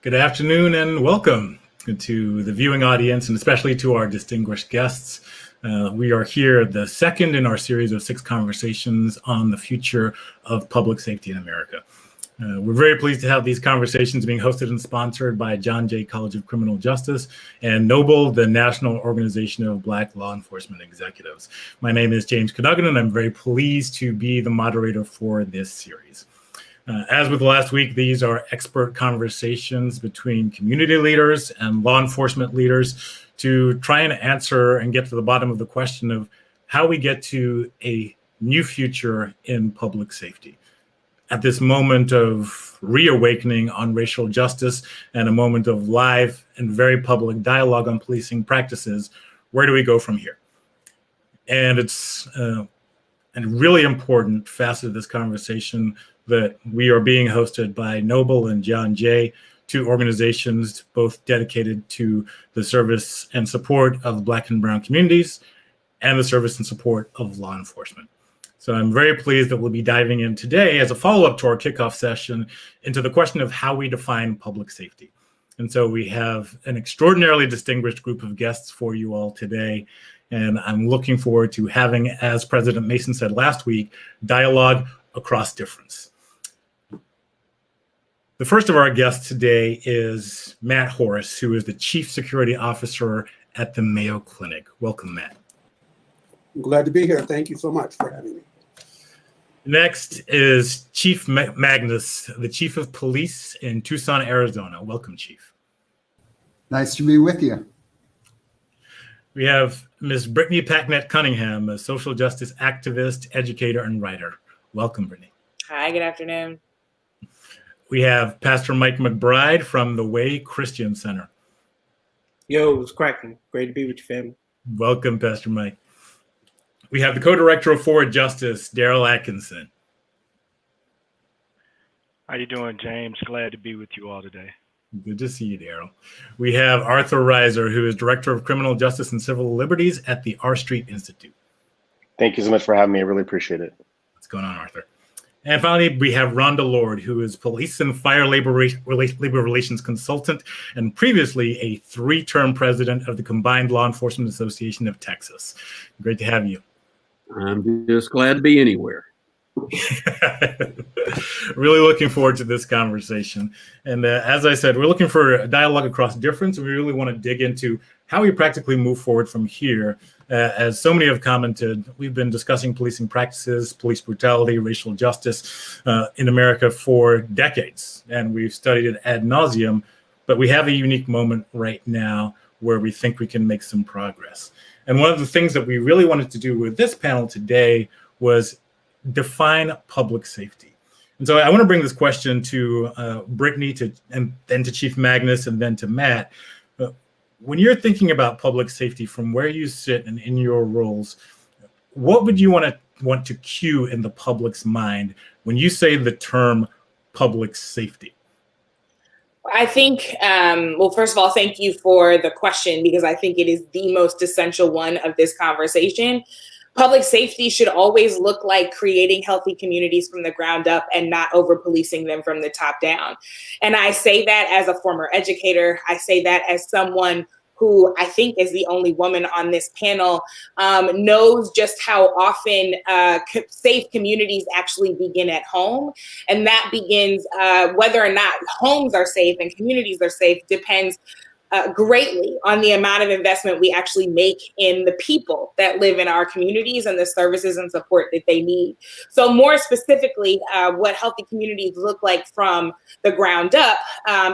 Good afternoon and welcome to the viewing audience and especially to our distinguished guests. We are here, the second in our series of 6 conversations on the future of public safety in America. We're very pleased to have these conversations being hosted and sponsored by John Jay College of Criminal Justice and NOBLE, the National Organization of Black Law Enforcement Executives. My name is James Cadogan, and I'm very pleased to be the moderator for this series. As with last week, these are expert conversations between community leaders and law enforcement leaders to try and answer and get to the bottom of the question of how we get to a new future in public safety. At this moment of reawakening on racial justice and a moment of live and very public dialogue on policing practices, where do we go from here? And it's a really important facet of this conversation that we are being hosted by NOBLE and John Jay, 2 organizations both dedicated to the service and support of Black and Brown communities and the service and support of law enforcement. So I'm very pleased that we'll be diving in today as a follow-up to our kickoff session into the question of how we define public safety. And so we have an extraordinarily distinguished group of guests for you all today. And I'm looking forward to having, as President Mason said last week, dialogue across difference. The first of our guests today is Matt Horace, who is the Chief Security Officer at the Mayo Clinic. Welcome, Matt. I'm glad to be here. Thank you so much for having me. Next is Chief Magnus, the Chief of Police in Tucson, Arizona. Welcome, Chief. Nice to be with you. We have Ms. Brittany Packnett Cunningham, a social justice activist, educator, and writer. Welcome, Brittany. Hi, good afternoon. We have Pastor Mike McBride from the Way Christian Center. Yo, it's cracking. Great to be with your family. Welcome, Pastor Mike. We have the co-director of Forward Justice, Daryl Atkinson. How you doing, James? Glad to be with you all today. Good to see you, Daryl. We have Arthur Rizer, who is Director of Criminal Justice and Civil Liberties at the R Street Institute. Thank you so much for having me. I really appreciate it. What's going on, Arthur? And finally, we have Ron DeLord, who is Police and Fire Labor Relations Consultant and previously a 3-term president of the Combined Law Enforcement Association of Texas. Great to have you. I'm just glad to be anywhere. Really looking forward to this conversation. And as I said, we're looking for a dialogue across difference. And we really want to dig into how we practically move forward from here. As so many have commented, we've been discussing policing practices, police brutality, racial justice in America for decades. And we've studied it ad nauseum. But we have a unique moment right now where we think we can make some progress. And one of the things that we really wanted to do with this panel today was define public safety. And so I want to bring this question to Brittany, and then to Chief Magnus, and then to Matt. When you're thinking about public safety from where you sit and in your roles, what would you want to cue in the public's mind when you say the term public safety? I think, well, first of all, thank you for the question, because I think it is the most essential one of this conversation. Public safety should always look like creating healthy communities from the ground up and not over-policing them from the top down. And I say that as a former educator. I say that as someone who I think is the only woman on this panel, knows just how often safe communities actually begin at home. And that begins, whether or not homes are safe and communities are safe depends greatly on the amount of investment we actually make in the people that live in our communities and the services and support that they need. So more specifically, what healthy communities look like from the ground up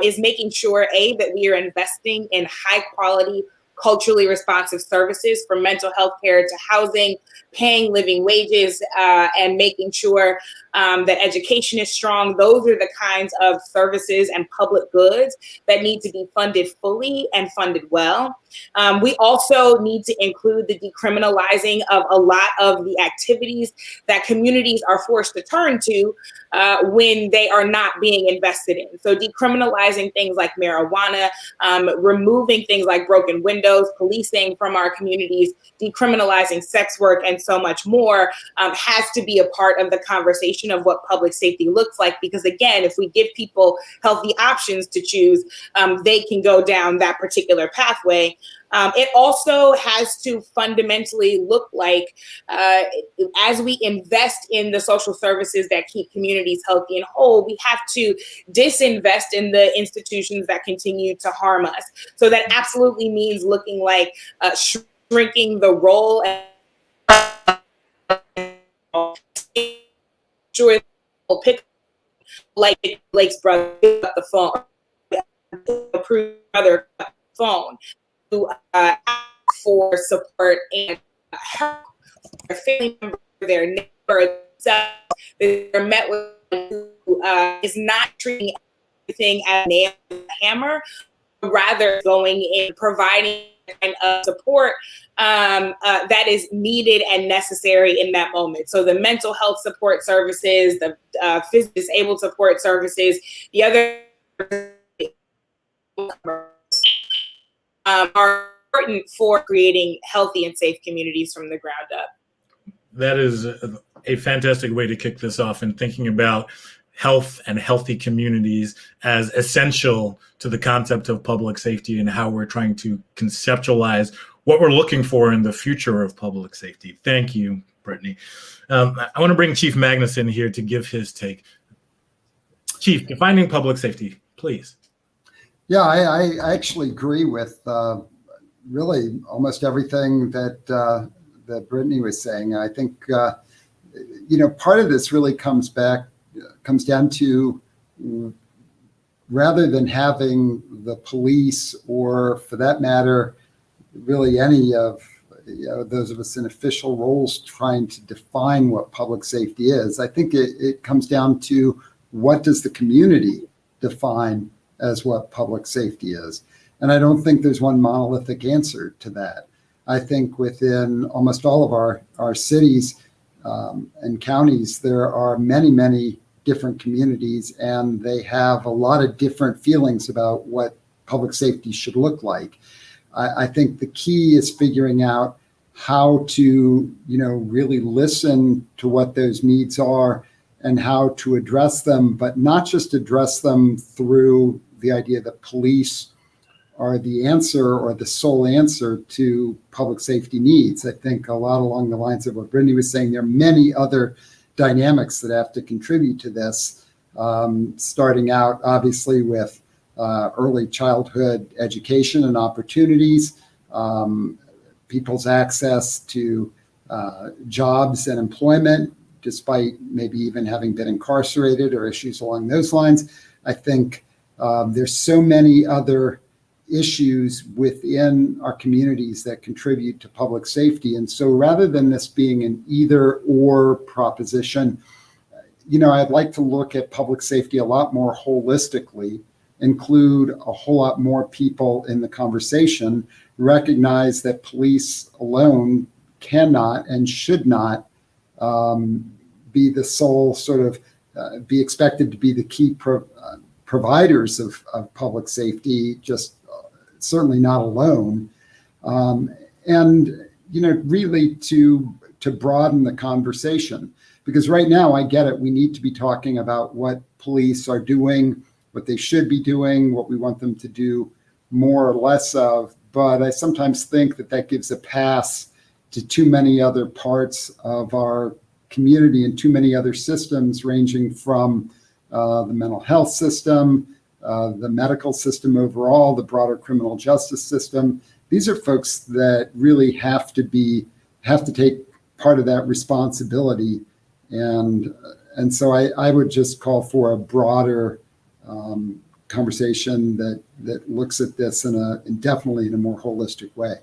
is making sure, A, that we are investing in high quality, culturally responsive services from mental health care to housing, paying living wages, and making sure that education is strong. Those are the kinds of services and public goods that need to be funded fully and funded well. We also need to include the decriminalizing of a lot of the activities that communities are forced to turn to when they are not being invested in. So decriminalizing things like marijuana, removing things like broken windows, windows, policing from our communities, decriminalizing sex work, and so much more has to be a part of the conversation of what public safety looks like. Because again, if we give people healthy options to choose, they can go down that particular pathway. It also has to fundamentally look like, as we invest in the social services that keep communities healthy and whole, we have to disinvest in the institutions that continue to harm us. So that absolutely means looking like shrinking the role and sure we'll pick like Blake's brother up the phone, approve brother up the phone to ask for support and help their family member, their neighbor, themselves. They're met with who is not treating everything as a nail and a hammer, rather going in providing kind of support that is needed and necessary in that moment. So the mental health support services, the physically disabled support services, the other are important for creating healthy and safe communities from the ground up. That is a fantastic way to kick this off, and thinking about health and healthy communities as essential to the concept of public safety and how we're trying to conceptualize what we're looking for in the future of public safety. Thank you, Brittany. I want to bring Chief Magnus in here to give his take. Chief, defining public safety, please. Yeah, I actually agree with really almost everything that that Brittany was saying. I think part of this really comes down to, rather than having the police, or for that matter, really any of those of us in official roles trying to define what public safety is, I think it comes down to, what does the community define as what public safety is? And I don't think there's one monolithic answer to that. I think within almost all of our cities and counties, there are many, many different communities, and they have a lot of different feelings about what public safety should look like. I think the key is figuring out how to, really listen to what those needs are and how to address them, but not just address them through the idea that police are the answer or the sole answer to public safety needs. I think a lot along the lines of what Brittany was saying, there are many other dynamics that have to contribute to this, starting out obviously with early childhood education and opportunities, people's access to jobs and employment, despite maybe even having been incarcerated or issues along those lines. I think there's so many other issues within our communities that contribute to public safety. And so rather than this being an either or proposition, I'd like to look at public safety a lot more holistically, include a whole lot more people in the conversation, recognize that police alone cannot and should not be the sole sort of be expected to be the key providers of public safety, just certainly not alone. And, really to broaden the conversation, because right now I get it. We need to be talking about what police are doing, what they should be doing, what we want them to do more or less of. But I sometimes think that gives a pass to too many other parts of our community and too many other systems, ranging from the mental health system, the medical system overall, the broader criminal justice system. These are folks that really have to take part of that responsibility. And so I would just call for a broader conversation that looks at this definitely in a more holistic way.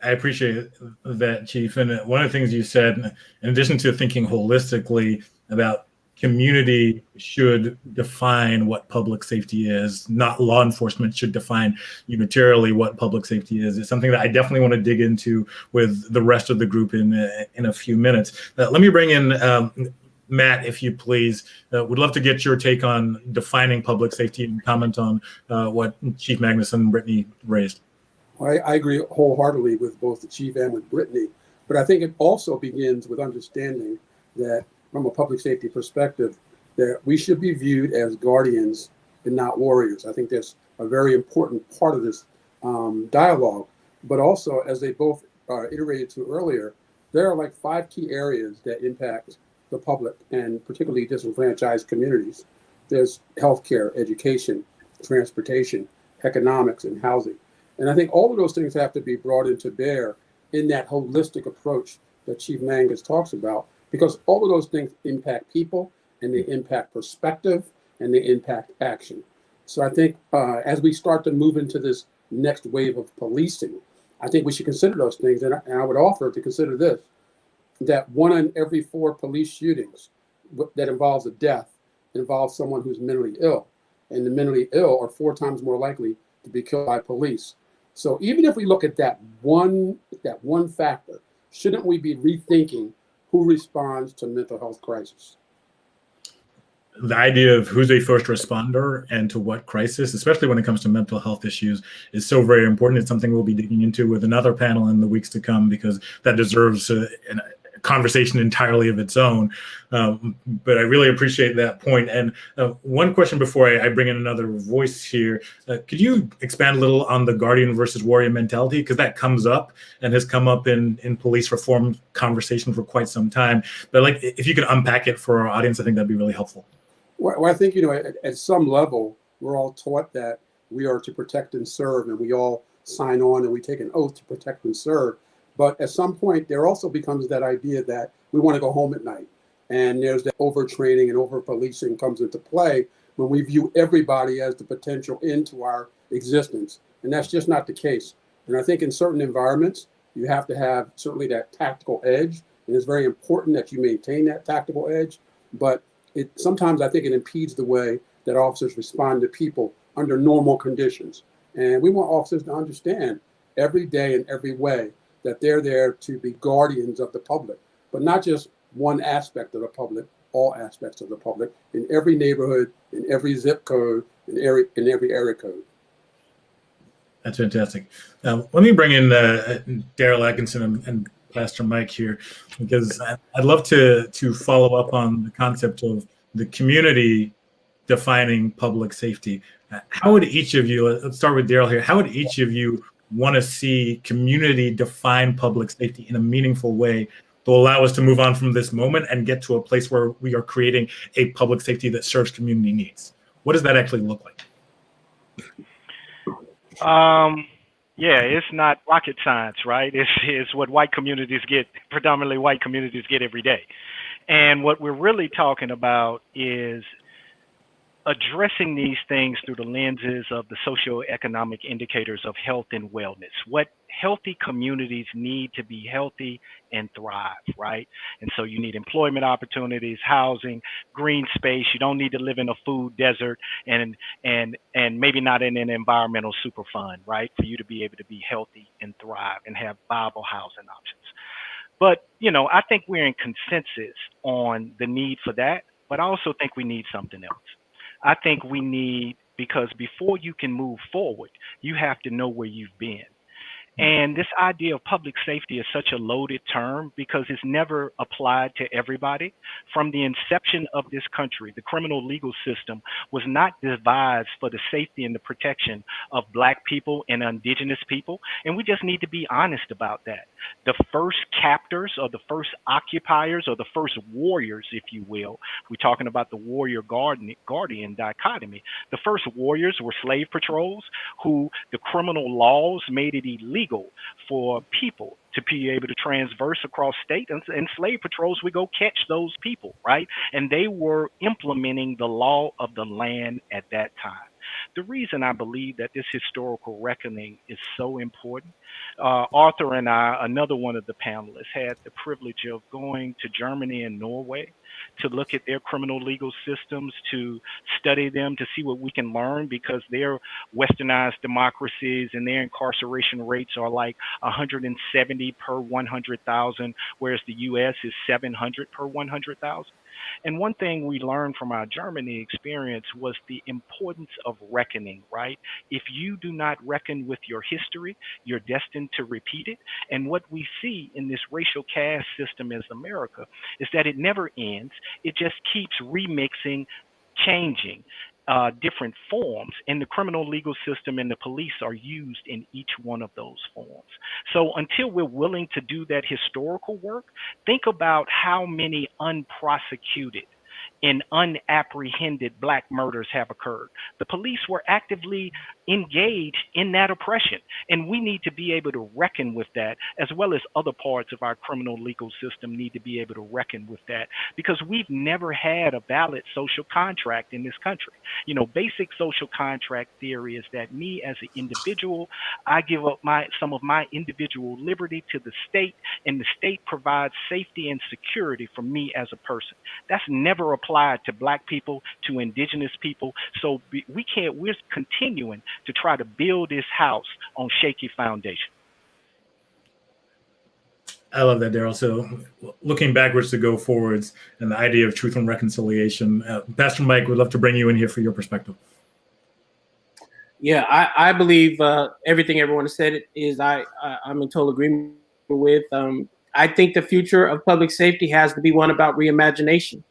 I appreciate that, Chief. And one of the things you said, in addition to thinking holistically about community should define what public safety is, not law enforcement should define unitarily what public safety is, it's something that I definitely want to dig into with the rest of the group in a few minutes. Let me bring in Matt, if you please, would love to get your take on defining public safety and comment on what Chief Magnus and Brittany raised. I agree wholeheartedly with both the chief and with Brittany, but I think it also begins with understanding that from a public safety perspective, that we should be viewed as guardians and not warriors. I think that's a very important part of this dialogue, but also, as they both iterated to earlier, there are like 5 key areas that impact the public and particularly disenfranchised communities. There's healthcare, education, transportation, economics, and housing. And I think all of those things have to be brought into bear in that holistic approach that Chief Magnus talks about, because all of those things impact people, and they impact perspective, and they impact action. So I think as we start to move into this next wave of policing, I think we should consider those things. And I would offer to consider this, that 1 in every 4 police shootings that involves a death involves someone who's mentally ill. And the mentally ill are 4 times more likely to be killed by police. So even if we look at that one factor, shouldn't we be rethinking who responds to mental health crisis? The idea of who's a first responder and to what crisis, especially when it comes to mental health issues, is so very important. It's something we'll be digging into with another panel in the weeks to come, because that deserves a conversation entirely of its own. But I really appreciate that point. And one question before I bring in another voice here, could you expand a little on the guardian versus warrior mentality? Because that comes up and has come up in police reform conversation for quite some time. But like, if you could unpack it for our audience, I think that'd be really helpful. Well, I think, at some level, we're all taught that we are to protect and serve, and we all sign on and we take an oath to protect and serve. But at some point, there also becomes that idea that we want to go home at night. And there's that overtraining and over-policing comes into play when we view everybody as the potential into our existence. And that's just not the case. And I think in certain environments, you have to have certainly that tactical edge. And it's very important that you maintain that tactical edge. But sometimes I think it impedes the way that officers respond to people under normal conditions. And we want officers to understand every day in every way that they're there to be guardians of the public, but not just one aspect of the public, all aspects of the public, in every neighborhood, in every zip code, in every area code. That's fantastic. Let me bring in Daryl Atkinson and Pastor Mike here, because I'd love to follow up on the concept of the community defining public safety. How would each of you, let's start with Daryl here, how would each of you want to see community define public safety in a meaningful way to allow us to move on from this moment and get to a place where we are creating a public safety that serves community needs? What does that actually look like? Yeah, it's not rocket science, right? It's what white communities get, predominantly white communities get every day. And what we're really talking about is addressing these things through the lenses of the socioeconomic indicators of health and wellness. What healthy communities need to be healthy and thrive, right? And so you need employment opportunities, housing, green space. You don't need to live in a food desert and maybe not in an environmental super fund, right? For you to be able to be healthy and thrive and have viable housing options. But, I think we're in consensus on the need for that, but I also think we need something else. I think we need, because before you can move forward, you have to know where you've been. And this idea of public safety is such a loaded term because it's never applied to everybody. From the inception of this country, the criminal legal system was not devised for the safety and the protection of Black people and indigenous people. And we just need to be honest about that. The first captors or the first occupiers or the first warriors, if you will, we're talking about the warrior guardian dichotomy. The first warriors were slave patrols who the criminal laws made it illegal for people to be able to transverse across state, and slave patrols would go catch those people, right? And they were implementing the law of the land at that time. The reason I believe that this historical reckoning is so important, Arthur and I, another one of the panelists, had the privilege of going to Germany and Norway to look at their criminal legal systems, to study them, to see what we can learn, because they're westernized democracies and their incarceration rates are like 170 per 100,000, whereas the US is 700 per 100,000. And one thing we learned from our Germany experience was the importance of reckoning, right? If you do not reckon with your history, you're destined to repeat it. And what we see in this racial caste system as America is that it never ends. It just keeps remixing, changing different forms, and the criminal legal system and the police are used in each one of those forms. So until we're willing to do that historical work, think about how many unprosecuted and unapprehended Black murders have occurred. The police were actively engaged in that oppression, and we need to be able to reckon with that, as well as other parts of our criminal legal system need to be able to reckon with that, because we've never had a valid social contract in this country. You know, basic social contract theory is that me as an individual, I give up some of my individual liberty to the state, and the state provides safety and security for me as a person. That's never applied to Black people, to indigenous people. So we're continuing to try to build this house on shaky foundation. I love that, Daryl. So looking backwards to go forwards and the idea of truth and reconciliation, Pastor Mike, would love to bring you in here for your perspective. Yeah, I believe everything everyone has said is I'm in total agreement with. I think the future of public safety has to be one about reimagination.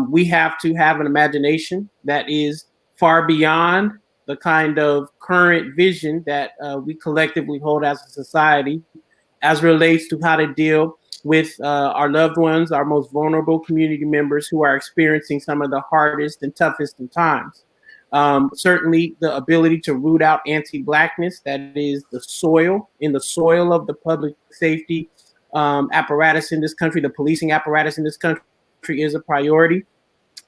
We have to have an imagination that is far beyond the kind of current vision that we collectively hold as a society, as relates to how to deal with our loved ones, our most vulnerable community members who are experiencing some of the hardest and toughest in times. Certainly the ability to root out anti-Blackness, that is the soil of the public safety apparatus in this country, the policing apparatus in this country is a priority.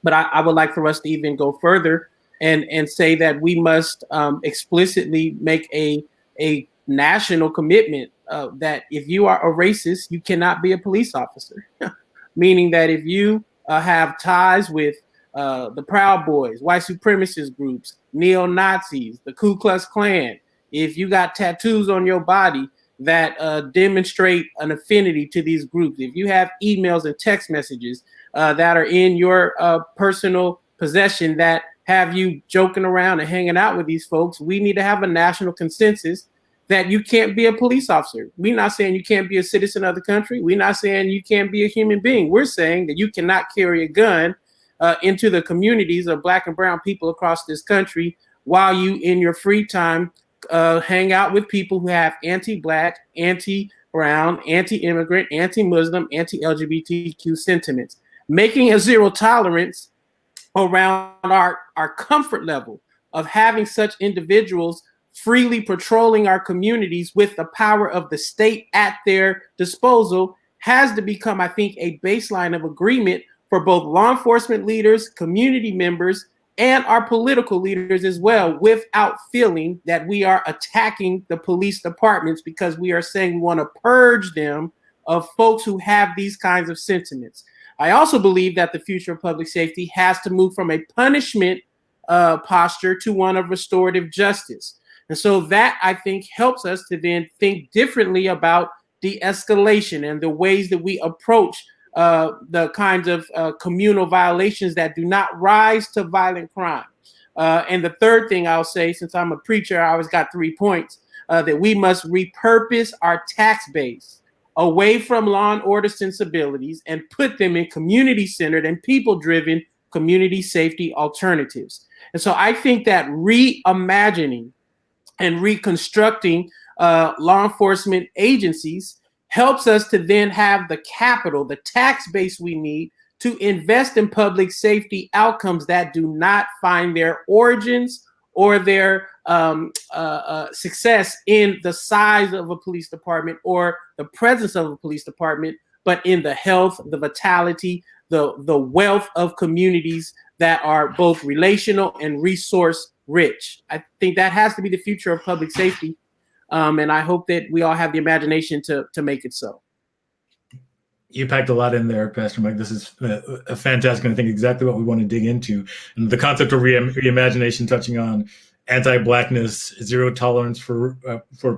But I would like for us to even go further and say that we must explicitly make a national commitment that if you are a racist, you cannot be a police officer. Meaning that if you have ties with the Proud Boys, white supremacist groups, neo-Nazis, the Ku Klux Klan, if you got tattoos on your body that demonstrate an affinity to these groups, if you have emails and text messages that are in your personal possession that have you joking around and hanging out with these folks, we need to have a national consensus that you can't be a police officer. We're not saying you can't be a citizen of the country. We're not saying you can't be a human being. We're saying that you cannot carry a gun into the communities of Black and brown people across this country while you, in your free time, hang out with people who have anti-Black, anti-brown, anti-immigrant, anti-Muslim, anti-LGBTQ sentiments. Making a zero tolerance around our comfort level of having such individuals freely patrolling our communities with the power of the state at their disposal has to become, I think, a baseline of agreement for both law enforcement leaders, community members, and our political leaders as well, without feeling that we are attacking the police departments because we are saying we want to purge them of folks who have these kinds of sentiments. I also believe that the future of public safety has to move from a punishment posture to one of restorative justice. And so that, I think, helps us to then think differently about de-escalation and the ways that we approach the kinds of communal violations that do not rise to violent crime. And the third thing I'll say, since I'm a preacher, I always got 3 points, that we must repurpose our tax base away from law and order sensibilities and put them in community-centered and people-driven community safety alternatives. And so I think that reimagining and reconstructing law enforcement agencies helps us to then have the capital, the tax base we need to invest in public safety outcomes that do not find their origins or their success in the size of a police department or the presence of a police department, but in the health, the vitality, the wealth of communities that are both relational and resource rich. I think that has to be the future of public safety. And I hope that we all have the imagination to make it so. You packed a lot in there, Pastor Mike. This is a fantastic, and I think exactly what we want to dig into. And the concept of reimagination, touching on anti-Blackness, zero tolerance for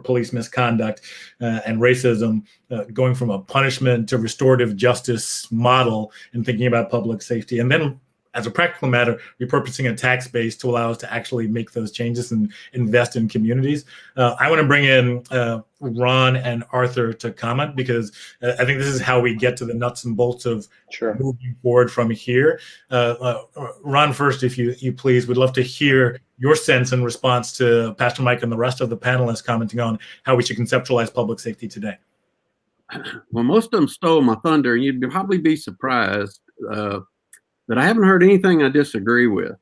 police misconduct, and racism, going from a punishment to restorative justice model, and thinking about public safety, and then, as a practical matter, repurposing a tax base to allow us to actually make those changes and invest in communities. I want to bring in Ron and Arthur to comment, because I think this is how we get to the nuts and bolts of moving forward from here. Ron, first, if you please, would love to hear your sense in response to Pastor Mike and the rest of the panelists commenting on how we should conceptualize public safety today. Well, most of them stole my thunder, and you'd probably be surprised that I haven't heard anything I disagree with.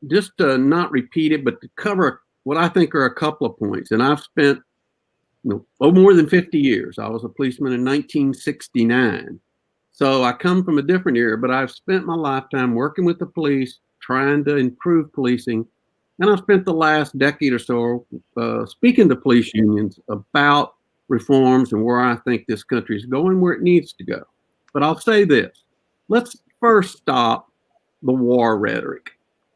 Just to not repeat it, but to cover what I think are a couple of points. And I've spent more than 50 years. I was a policeman in 1969. So I come from a different era, but I've spent my lifetime working with the police, trying to improve policing. And I've spent the last decade or so speaking to police unions about reforms and where I think this country is going, where it needs to go. But I'll say this. Let's first stop the war rhetoric.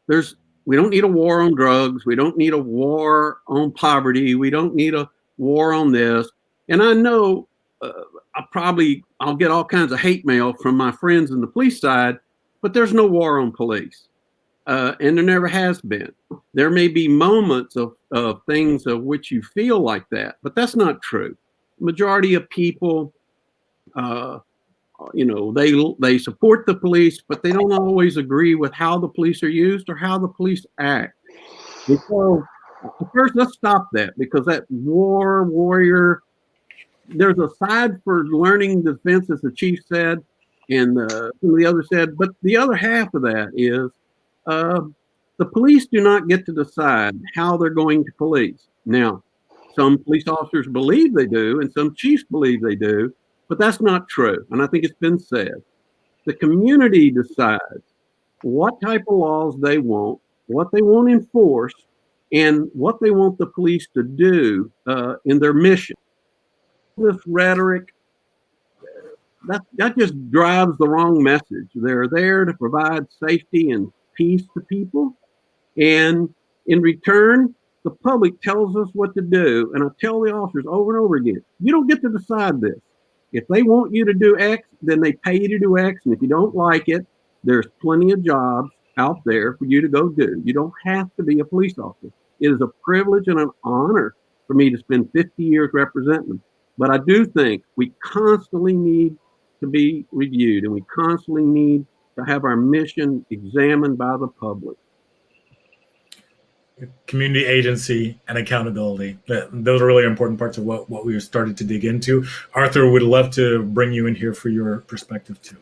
We don't need a war on drugs. We don't need a war on poverty. We don't need a war on this. And I know I'll get all kinds of hate mail from my friends in the police side, but there's no war on police. And there never has been. There may be moments of things of which you feel like that, but that's not true. Majority of people, they support the police, but they don't always agree with how the police are used or how the police act. And so first, let's stop that, because that warrior, there's a side for learning defense, as the chief said, and some of the others said, but the other half of that is the police do not get to decide how they're going to police. Now, some police officers believe they do, and some chiefs believe they do, but that's not true. And I think it's been said. The community decides what type of laws they want, what they want enforced, and what they want the police to do in their mission. This rhetoric, that just drives the wrong message. They're there to provide safety and peace to people. And in return, the public tells us what to do. And I tell the officers over and over again, you don't get to decide this. If they want you to do X, then they pay you to do X. And if you don't like it, there's plenty of jobs out there for you to go do. You don't have to be a police officer. It is a privilege and an honor for me to spend 50 years representing them. But I do think we constantly need to be reviewed, and we constantly need to have our mission examined by the public. Community agency and accountability. Those are really important parts of what we started to dig into. Arthur, would love to bring you in here for your perspective too.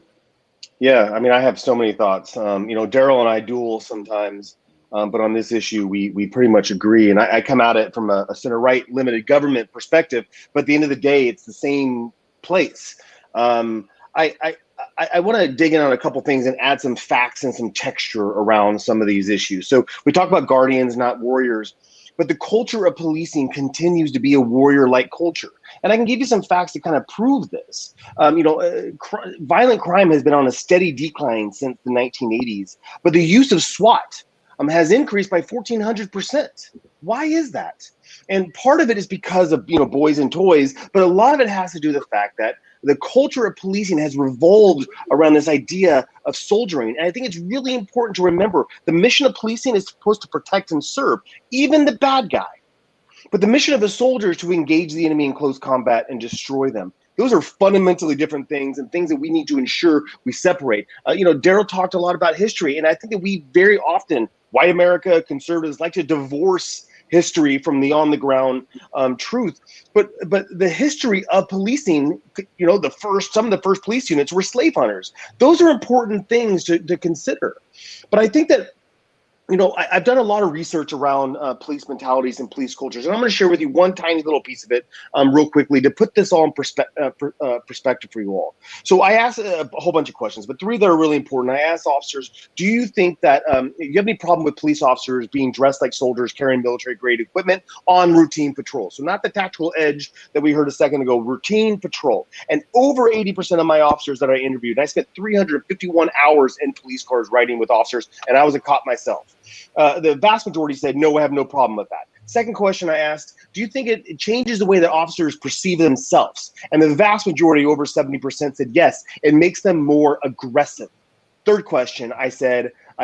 Yeah, I mean, I have so many thoughts. Daryl and I duel sometimes, but on this issue, we pretty much agree. And I come at it from a center-right limited government perspective, but at the end of the day, it's the same place. I want to dig in on a couple things and add some facts and some texture around some of these issues. So we talk about guardians, not warriors, but the culture of policing continues to be a warrior-like culture. And I can give you some facts to kind of prove this. Violent crime has been on a steady decline since the 1980s, but the use of SWAT has increased by 1,400%. Why is that? And part of it is because of boys and toys, but a lot of it has to do with the fact that the culture of policing has revolved around this idea of soldiering. And I think it's really important to remember the mission of policing is supposed to protect and serve, even the bad guy. But the mission of a soldier is to engage the enemy in close combat and destroy them. Those are fundamentally different things, and things that we need to ensure we separate. Daryl talked a lot about history, and I think that we very often, white America, conservatives, like to divorce history from the on-the-ground truth. But the history of policing, some of the first police units were slave hunters. Those are important things to consider. But I think that I've done a lot of research around police mentalities and police cultures, and I'm going to share with you one tiny little piece of it real quickly to put this all in perspective for you all. So I asked a whole bunch of questions, but 3 that are really important. I asked officers, do you think that you have any problem with police officers being dressed like soldiers, carrying military-grade equipment on routine patrol? So not the tactical edge that we heard a second ago, routine patrol. And over 80% of my officers that I interviewed, and I spent 351 hours in police cars riding with officers, and I was a cop myself. The vast majority said, no, I have no problem with that. Second question I asked, do you think it changes the way that officers perceive themselves? And the vast majority, over 70%, said yes, it makes them more aggressive. Third question I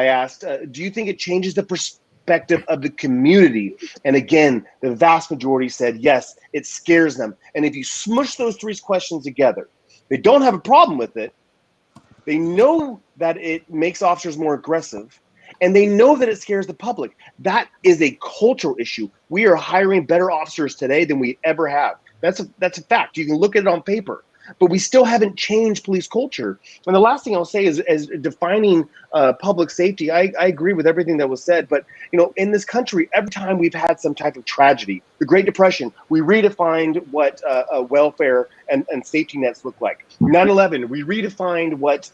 asked, do you think it changes the perspective of the community? And again, the vast majority said yes, it scares them. And if you smush those 3 questions together, they don't have a problem with it. They know that it makes officers more aggressive. And they know that it scares the public. That is a cultural issue. We are hiring better officers today than we ever have. That's a fact. You can look at it on paper. But we still haven't changed police culture. And the last thing I'll say is defining public safety. I agree with everything that was said. But in this country, every time we've had some type of tragedy, the Great Depression, we redefined what welfare and safety nets look like. 9/11, we redefined what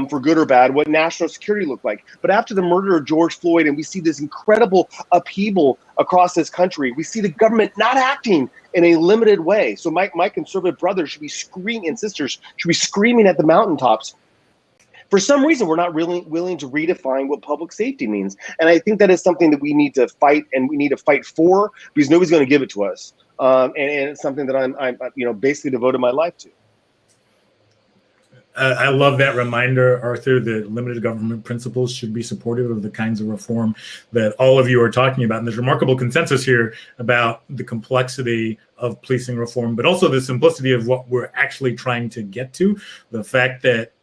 for good or bad, what national security looked like. But after the murder of George Floyd, and we see this incredible upheaval across this country, we see the government not acting in a limited way. So my conservative brothers should be screaming, and sisters should be screaming at the mountaintops. For some reason, we're not really willing to redefine what public safety means. And I think that is something that we need to fight, and we need to fight for, because nobody's going to give it to us. And it's something that I'm basically devoted my life to. I love that reminder, Arthur, that limited government principles should be supportive of the kinds of reform that all of you are talking about. And there's remarkable consensus here about the complexity of policing reform, but also the simplicity of what we're actually trying to get to. The fact that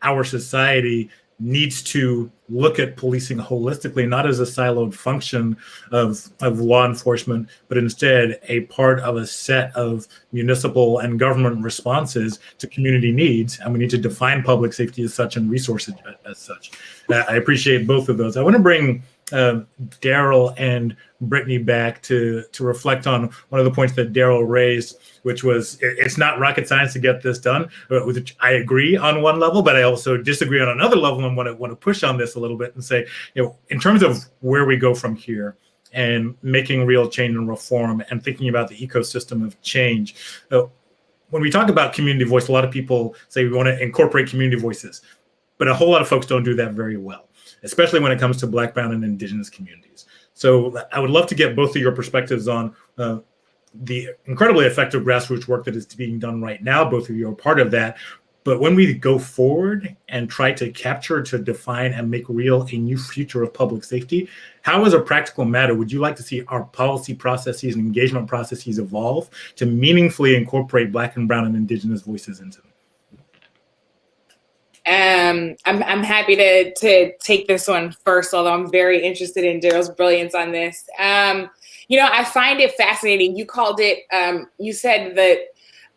our society needs to look at policing holistically, not as a siloed function of law enforcement, but instead a part of a set of municipal and government responses to community needs. And we need to define public safety as such and resource it as such. I appreciate both of those. I want to bring Daryl and Brittany back to reflect on one of the points that Daryl raised, which was it's not rocket science to get this done, which I agree on one level, but I also disagree on another level and want to push on this a little bit and say, in terms of where we go from here and making real change and reform and thinking about the ecosystem of change. When we talk about community voice, a lot of people say we want to incorporate community voices, but a whole lot of folks don't do that very well, especially when it comes to Black, Brown, and Indigenous communities. So I would love to get both of your perspectives on the incredibly effective grassroots work that is being done right now. Both of you are part of that. But when we go forward and try to capture, to define, and make real a new future of public safety, how, as a practical matter, would you like to see our policy processes and engagement processes evolve to meaningfully incorporate Black and Brown and Indigenous voices into them? I'm happy to take this one first, although I'm very interested in Daryl's brilliance on this. I find it fascinating. You called it, you said that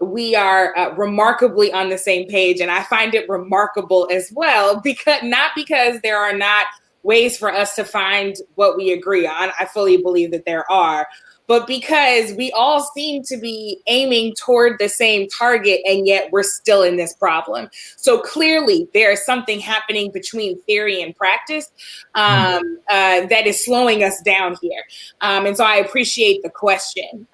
we are remarkably on the same page, and I find it remarkable as well, not because there are not ways for us to find what we agree on. I fully believe that there are. But because we all seem to be aiming toward the same target, and yet we're still in this problem. So clearly there is something happening between theory and practice that is slowing us down here. And so I appreciate the question.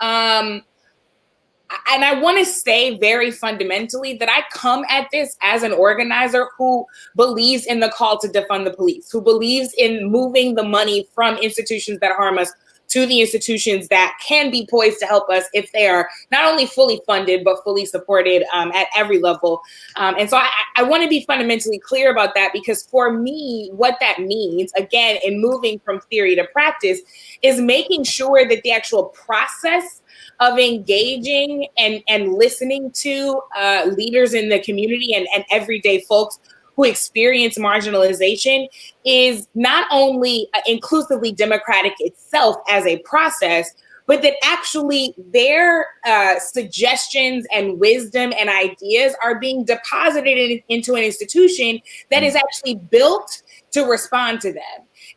And I want to say very fundamentally that I come at this as an organizer who believes in the call to defund the police, who believes in moving the money from institutions that harm us to the institutions that can be poised to help us if they are not only fully funded, but fully supported at every level. And so I want to be fundamentally clear about that, because for me, what that means, again, in moving from theory to practice, is making sure that the actual process of engaging and listening to leaders in the community and everyday folks who experience marginalization is not only inclusively democratic itself as a process, but that actually their suggestions and wisdom and ideas are being deposited into an institution that is actually built to respond to them.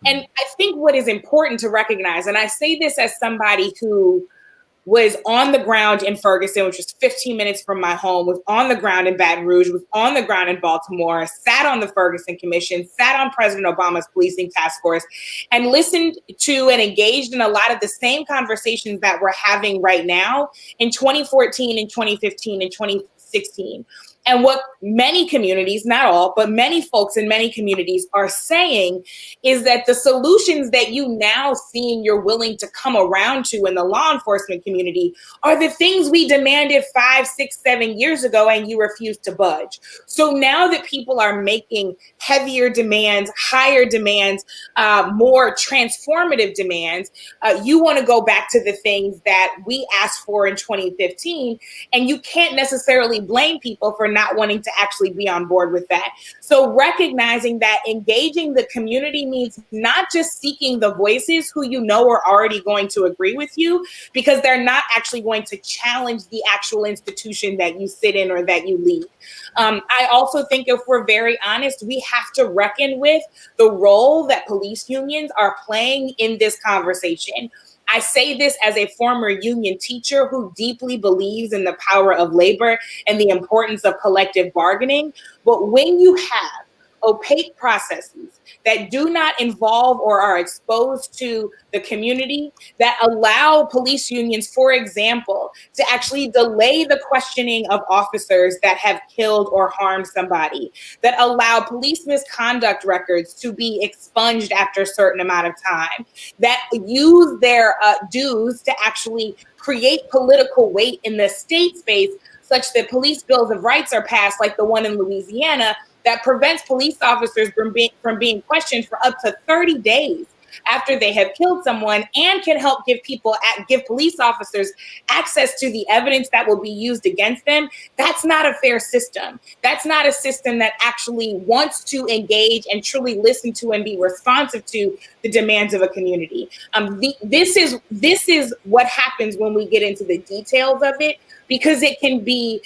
And I think what is important to recognize, and I say this as somebody who was on the ground in Ferguson, which was 15 minutes from my home, was on the ground in Baton Rouge, was on the ground in Baltimore, sat on the Ferguson Commission, sat on President Obama's policing task force, and listened to and engaged in a lot of the same conversations that we're having right now in 2014 and 2015 and 2016. And what many communities, not all, but many folks in many communities are saying is that the solutions that you now seeing you're willing to come around to in the law enforcement community are the things we demanded 5, 6, 7 years ago, and you refused to budge. So now that people are making heavier demands, higher demands, more transformative demands, you want to go back to the things that we asked for in 2015, and you can't necessarily blame people for not wanting to actually be on board with that. So recognizing that engaging the community means not just seeking the voices who you know are already going to agree with you, because they're not actually going to challenge the actual institution that you sit in or that you lead. I also think if we're very honest, we have to reckon with the role that police unions are playing in this conversation. I say this as a former union teacher who deeply believes in the power of labor and the importance of collective bargaining. But when you have opaque processes that do not involve or are exposed to the community, that allow police unions, for example, to actually delay the questioning of officers that have killed or harmed somebody, that allow police misconduct records to be expunged after a certain amount of time, that use their dues to actually create political weight in the state space, such that police bills of rights are passed, like the one in Louisiana, that prevents police officers from being questioned for up to 30 days after they have killed someone, and can help give police officers access to the evidence that will be used against them. That's not a fair system. That's not a system that actually wants to engage and truly listen to and be responsive to the demands of a community. This is what happens when we get into the details of it, because it can be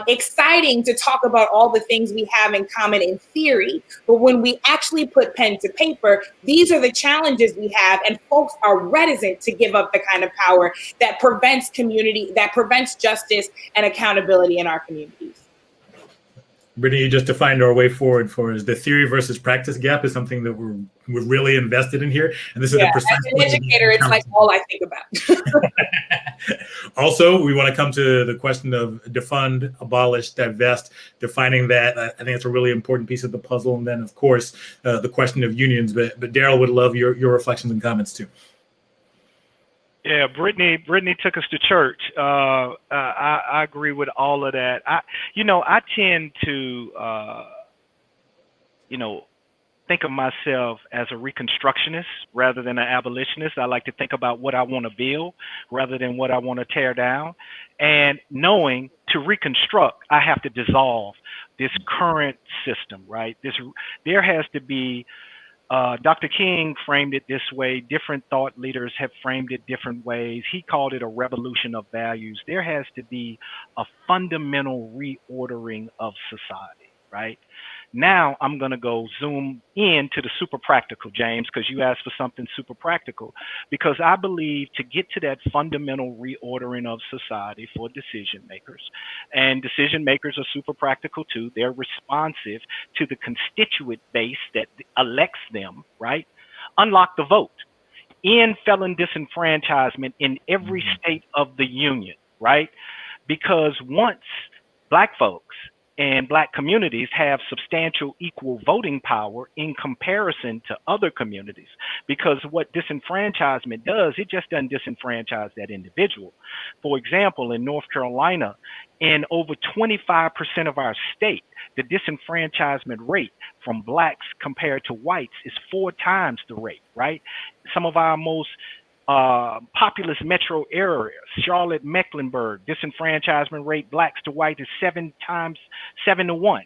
exciting to talk about all the things we have in common in theory. But when we actually put pen to paper, these are the challenges we have, and folks are reticent to give up the kind of power that prevents justice and accountability in our communities. Brittany, you just defined our way forward for us. The theory versus practice gap is something that we're really invested in here. And this is the precise as an educator, it's like all I think about. Also, we want to come to the question of defund, abolish, divest, defining that. I think it's a really important piece of the puzzle. And then, of course, the question of unions. But Daryl would love your reflections and comments, too. Yeah, Brittany took us to church. I agree with all of that. I tend to, think of myself as a reconstructionist rather than an abolitionist. I like to think about what I want to build rather than what I want to tear down. And knowing to reconstruct, I have to dissolve this current system, right? There has to be, Dr. King framed it this way. Different thought leaders have framed it different ways. He called it a revolution of values. There has to be a fundamental reordering of society, right? Now I'm going to go zoom in to the super practical, James, because you asked for something super practical, because I believe to get to that fundamental reordering of society for decision makers, and decision makers are super practical too. They're responsive to the constituent base that elects them, right? Unlock the vote. End felon disenfranchisement in every state of the union, right? Because once Black folks and Black communities have substantial equal voting power in comparison to other communities, because what disenfranchisement does, it just doesn't disenfranchise that individual. For example, in North Carolina, in over 25% of our state, the disenfranchisement rate from Blacks compared to whites is 4 times the rate, right? Some of our most populous metro areas, Charlotte, Mecklenburg, disenfranchisement rate Blacks to white is 7 to 1.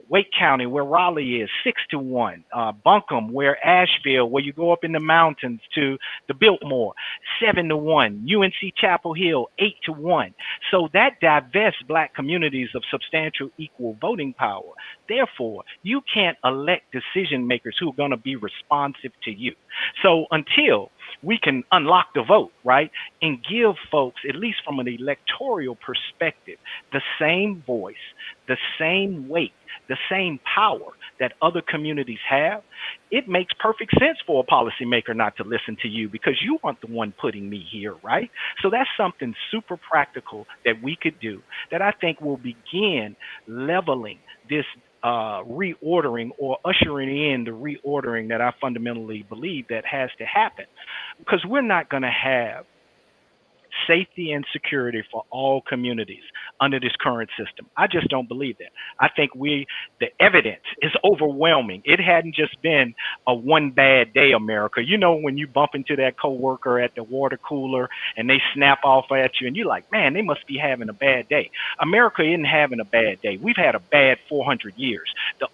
Wake County, where Raleigh is, 6-1. Buncombe, where Asheville, where you go up in the mountains to the Biltmore, 7-1. UNC Chapel Hill, 8-1. So that divests Black communities of substantial equal voting power. Therefore, you can't elect decision makers who are going to be responsive to you. So until we can unlock the vote, right, and give folks, at least from an electoral perspective, the same voice, the same weight, the same power that other communities have, it makes perfect sense for a policymaker not to listen to you because you aren't the one putting me here, right? So that's something super practical that we could do that I think will begin leveling this reordering or ushering in the reordering that I fundamentally believe that has to happen, because we're not going to have safety and security for all communities under this current system. I just don't believe that. I think the evidence is overwhelming. It hadn't just been a one bad day, America. You know, when you bump into that coworker at the water cooler and they snap off at you and you're like, man, they must be having a bad day. America isn't having a bad day. We've had a bad 400 years. The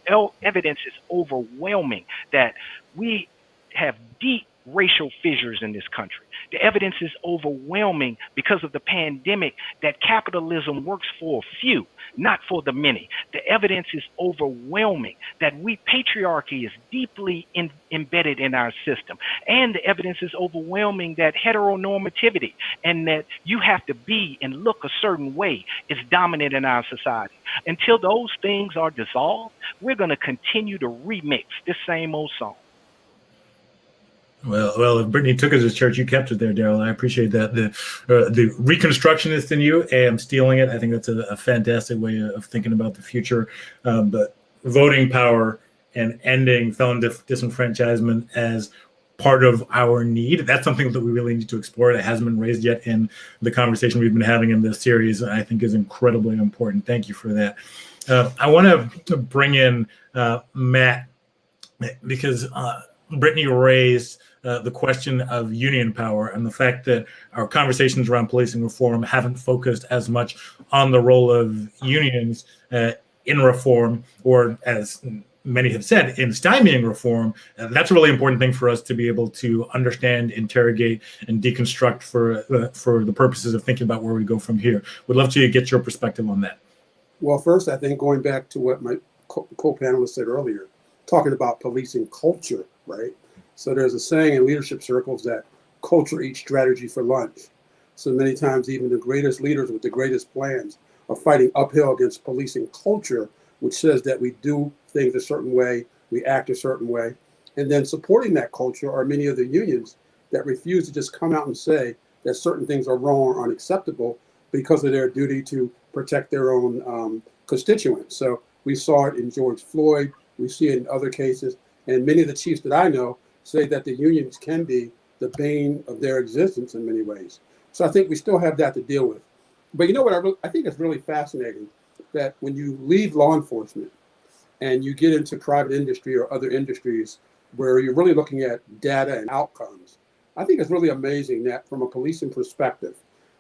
evidence is overwhelming that we have deep racial fissures in this country. The evidence is overwhelming because of the pandemic that capitalism works for a few, not for the many. The evidence is overwhelming that patriarchy is deeply embedded in our system. And the evidence is overwhelming that heteronormativity and that you have to be and look a certain way is dominant in our society. Until those things are dissolved, we're going to continue to remix this same old song. Well, if Brittany took us to church, you kept it there, Daryl. I appreciate that. The Reconstructionist in you, I'm stealing it. I think that's a fantastic way of thinking about the future. But voting power and ending felon disenfranchisement as part of our need, that's something that we really need to explore. That hasn't been raised yet in the conversation we've been having in this series, and I think is incredibly important. Thank you for that. I want to bring in Matt, because Brittany raised the question of union power and the fact that our conversations around policing reform haven't focused as much on the role of unions in reform, or as many have said, in stymieing reform. That's a really important thing for us to be able to understand, interrogate, and deconstruct for the purposes of thinking about where we go from here. Would love to get your perspective on that. Well, first, I think going back to what my co-panelist said earlier, talking about policing culture, right? So there's a saying in leadership circles that culture eats strategy for lunch. So many times even the greatest leaders with the greatest plans are fighting uphill against policing culture, which says that we do things a certain way, we act a certain way. And then supporting that culture are many of the unions that refuse to just come out and say that certain things are wrong or unacceptable because of their duty to protect their own constituents. So we saw it in George Floyd, we see it in other cases, and many of the chiefs that I know say that the unions can be the bane of their existence in many ways. So I think we still have that to deal with. But you know what I think is really fascinating, that when you leave law enforcement and you get into private industry or other industries where you're really looking at data and outcomes, I think it's really amazing that from a policing perspective,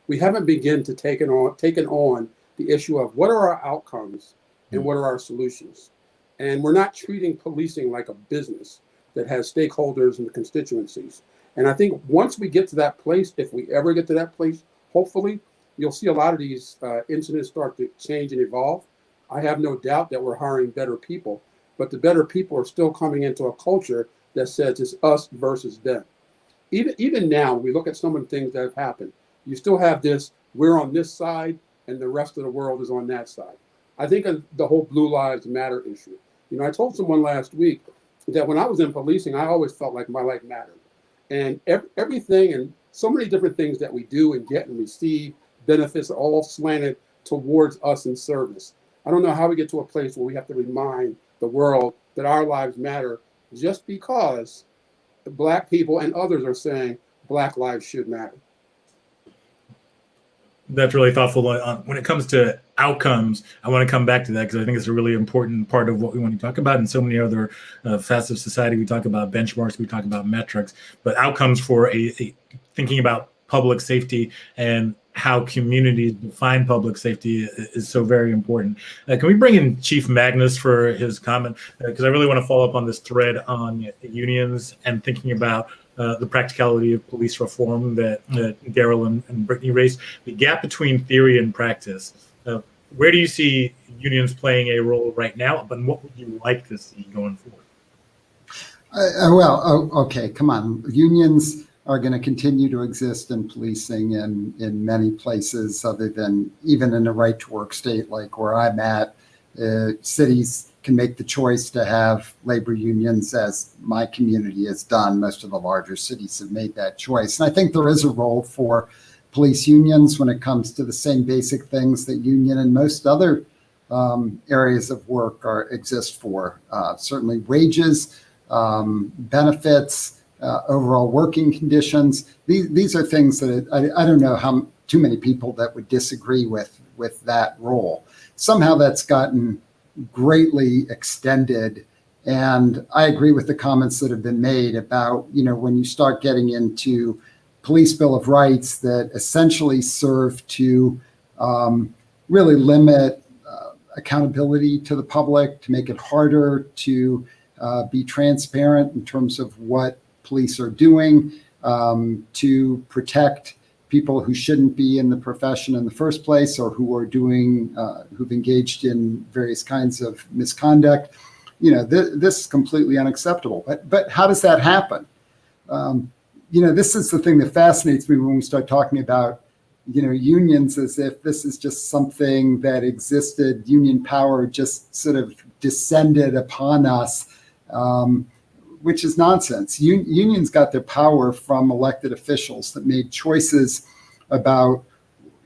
we haven't begun to taken on the issue of what are our outcomes and what are our solutions. And we're not treating policing like a business that has stakeholders and constituencies. And I think once we get to that place, if we ever get to that place, hopefully, you'll see a lot of these incidents start to change and evolve. I have no doubt that we're hiring better people, but the better people are still coming into a culture that says it's us versus them. Even now, we look at some of the things that have happened. You still have this, we're on this side and the rest of the world is on that side. I think of the whole Blue Lives Matter issue. You know, I told someone last week that when I was in policing, I always felt like my life mattered. And everything and so many different things that we do and get and receive benefits are all slanted towards us in service. I don't know how we get to a place where we have to remind the world that our lives matter just because the Black people and others are saying Black lives should matter. That's really thoughtful. When it comes to outcomes, I want to come back to that because I think it's a really important part of what we want to talk about. In so many other facets of society, we talk about benchmarks, we talk about metrics, but outcomes for a thinking about public safety and how communities define public safety is so very important. Can we bring in Chief Magnus for his comment? Because I really want to follow up on this thread on unions and thinking about the practicality of police reform that Daryl and Brittany raised, the gap between theory and practice. Where do you see unions playing a role right now, but what would you like to see going forward? Okay, come on. Unions are going to continue to exist in policing in many places other than even in a right-to-work state like where I'm at. Cities can make the choice to have labor unions, as my community has done. Most of the larger cities have made that choice. And I think there is a role for police unions when it comes to the same basic things that union and most other areas of work exist for. Certainly wages, benefits, overall working conditions. These are things that I don't know how too many people that would disagree with that role. Somehow that's gotten greatly extended. And I agree with the comments that have been made about, when you start getting into police bill of rights that essentially serve to really limit accountability to the public, to make it harder to be transparent in terms of what police are doing, to protect people who shouldn't be in the profession in the first place or who are who've engaged in various kinds of misconduct. This is completely unacceptable. But how does that happen? This is the thing that fascinates me when we start talking about, unions, as if this is just something that existed, union power just sort of descended upon us, which is nonsense. Unions got their power from elected officials that made choices about,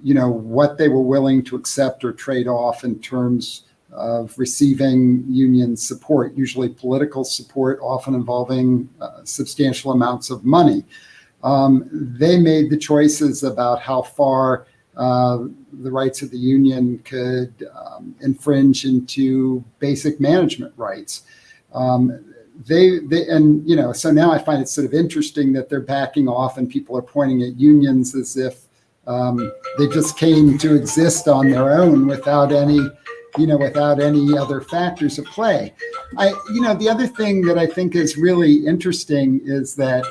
what they were willing to accept or trade off in terms of receiving union support, usually political support, often involving substantial amounts of money. They made the choices about how far the rights of the union could infringe into basic management rights. So now I find it sort of interesting that they're backing off and people are pointing at unions as if they just came to exist on their own without any other factors at play. The other thing that I think is really interesting is that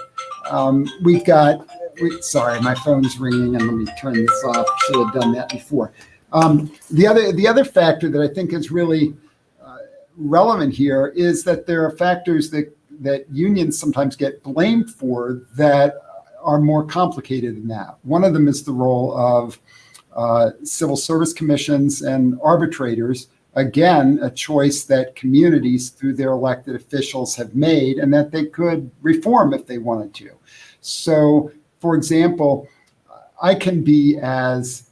sorry, my phone's ringing and let me turn this off. Should have done that before. The other factor that I think is really relevant here is that there are factors that unions sometimes get blamed for that are more complicated than that. One of them is the role of civil service commissions and arbitrators. Again, a choice that communities through their elected officials have made and that they could reform if they wanted to. So, for example, I can be as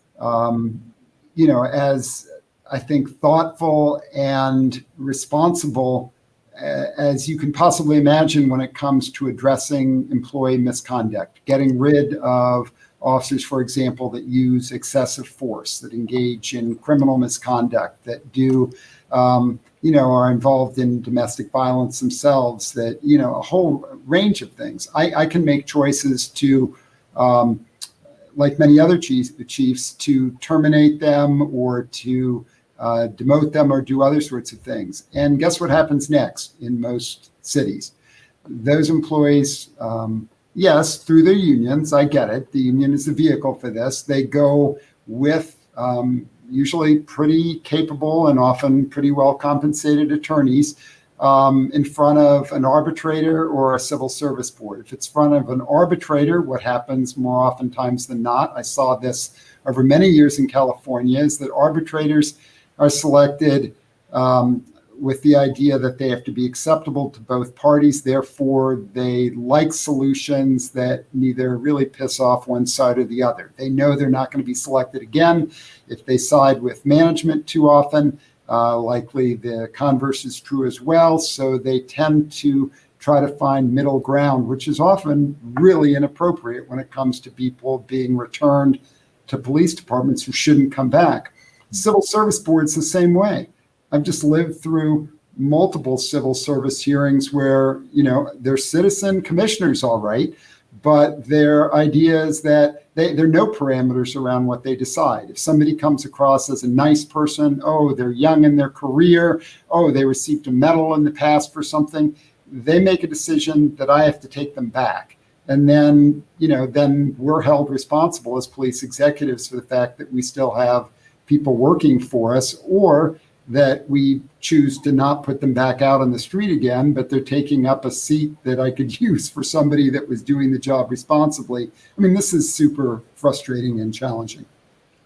I think thoughtful and responsible as you can possibly imagine when it comes to addressing employee misconduct, getting rid of officers, for example, that use excessive force, that engage in criminal misconduct, that are involved in domestic violence themselves, that, a whole range of things. I can make choices to, like many other chiefs, to terminate them or to demote them or do other sorts of things. And guess what happens next in most cities? Those employees, yes, through their unions, I get it. The union is the vehicle for this. They go with usually pretty capable and often pretty well compensated attorneys in front of an arbitrator or a civil service board. If it's in front of an arbitrator, what happens more oftentimes than not, I saw this over many years in California, is that arbitrators are selected with the idea that they have to be acceptable to both parties. Therefore, they like solutions that neither really piss off one side or the other. They know they're not going to be selected again if they side with management too often. Likely the converse is true as well. So they tend to try to find middle ground, which is often really inappropriate when it comes to people being returned to police departments who shouldn't come back. Civil service boards the same way. I've just lived through multiple civil service hearings where, they're citizen commissioners, all right, but they're ideas that there are no parameters around what they decide. If somebody comes across as a nice person, oh, they're young in their career, oh, they received a medal in the past for something, they make a decision that I have to take them back. And then, then we're held responsible as police executives for the fact that we still have people working for us, or that we choose to not put them back out on the street again, but they're taking up a seat that I could use for somebody that was doing the job responsibly. I mean, this is super frustrating and challenging.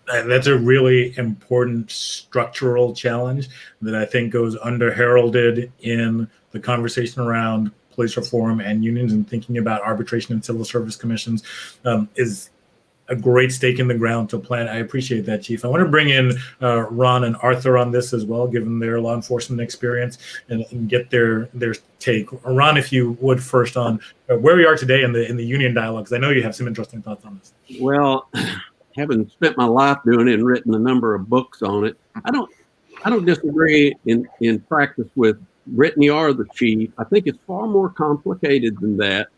That's a really important structural challenge that I think goes under-heralded in the conversation around police reform and unions, and thinking about arbitration and civil service commissions is a great stake in the ground to plant. I appreciate that, Chief. I want to bring in Ron and Arthur on this as well, given their law enforcement experience, and get their take. Ron, if you would first on where we are today in the union dialogue, because I know you have some interesting thoughts on this. Well, having spent my life doing it and written a number of books on it, I don't disagree in practice with Brittany or the Chief. I think it's far more complicated than that.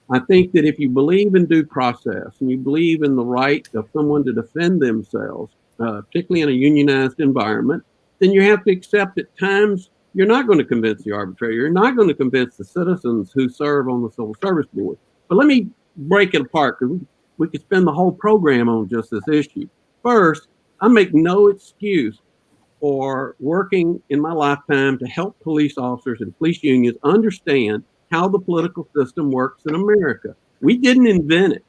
I think that if you believe in due process and you believe in the right of someone to defend themselves, particularly in a unionized environment, then you have to accept at times you're not going to convince the arbitrator. You're not going to convince the citizens who serve on the Civil Service Board. But let me break it apart, because we could spend the whole program on just this issue. First, I make no excuse for working in my lifetime to help police officers and police unions understand how the political system works in America. We didn't invent it.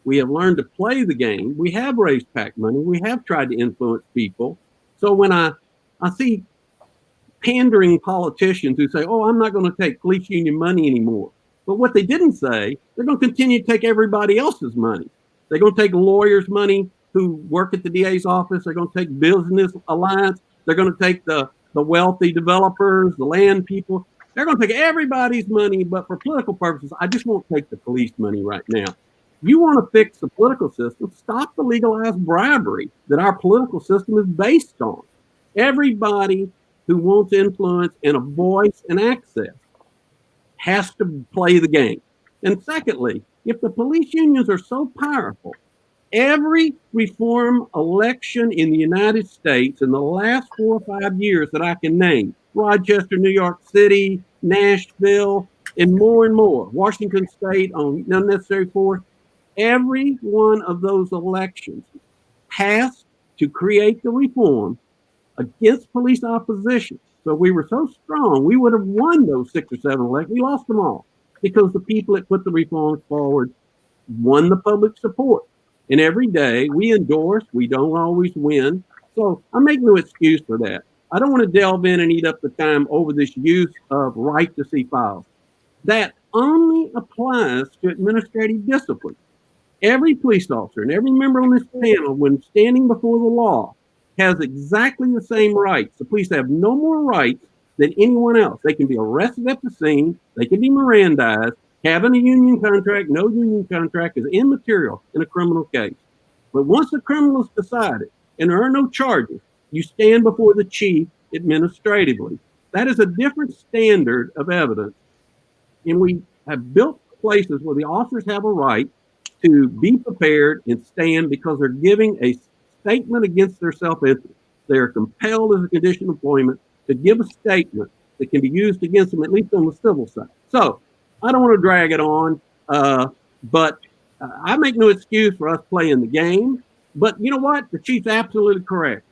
We have learned to play the game. We have raised PAC money. We have tried to influence people. So when I see pandering politicians who say, oh, I'm not going to take police union money anymore. But what they didn't say, they're going to continue to take everybody else's money. They're going to take lawyers' money who work at the DA's office. They're going to take business alliance. They're going to take the wealthy developers, the land people. They're going to take everybody's money, but for political purposes, I just won't take the police money right now. You want to fix the political system, stop the legalized bribery that our political system is based on. Everybody who wants influence and a voice and access has to play the game. And secondly, if the police unions are so powerful, every reform election in the United States in the last 4 or 5 years that I can name, Rochester, New York City, Nashville, and more, Washington State on unnecessary force, every one of those elections passed to create the reform against police opposition. So we were so strong, we would have won those 6 or 7 elections. We lost them all because the people that put the reforms forward won the public support. And every day we endorse, we don't always win. So I make no excuse for that. I don't want to delve in and eat up the time over this use of right to see files. That only applies to administrative discipline. Every police officer and every member on this panel, when standing before the law, has exactly the same rights. The police have no more rights than anyone else. They can be arrested at the scene. They can be Mirandized. Having a union contract, no union contract is immaterial in a criminal case. But once the criminal is decided and there are no charges, you stand before the chief administratively. That is a different standard of evidence. And we have built places where the officers have a right to be prepared and stand because they're giving a statement against their self-interest. They are compelled as a condition of employment to give a statement that can be used against them, at least on the civil side. So I don't want to drag it on, but I make no excuse for us playing the game. But you know what? The chief's absolutely correct.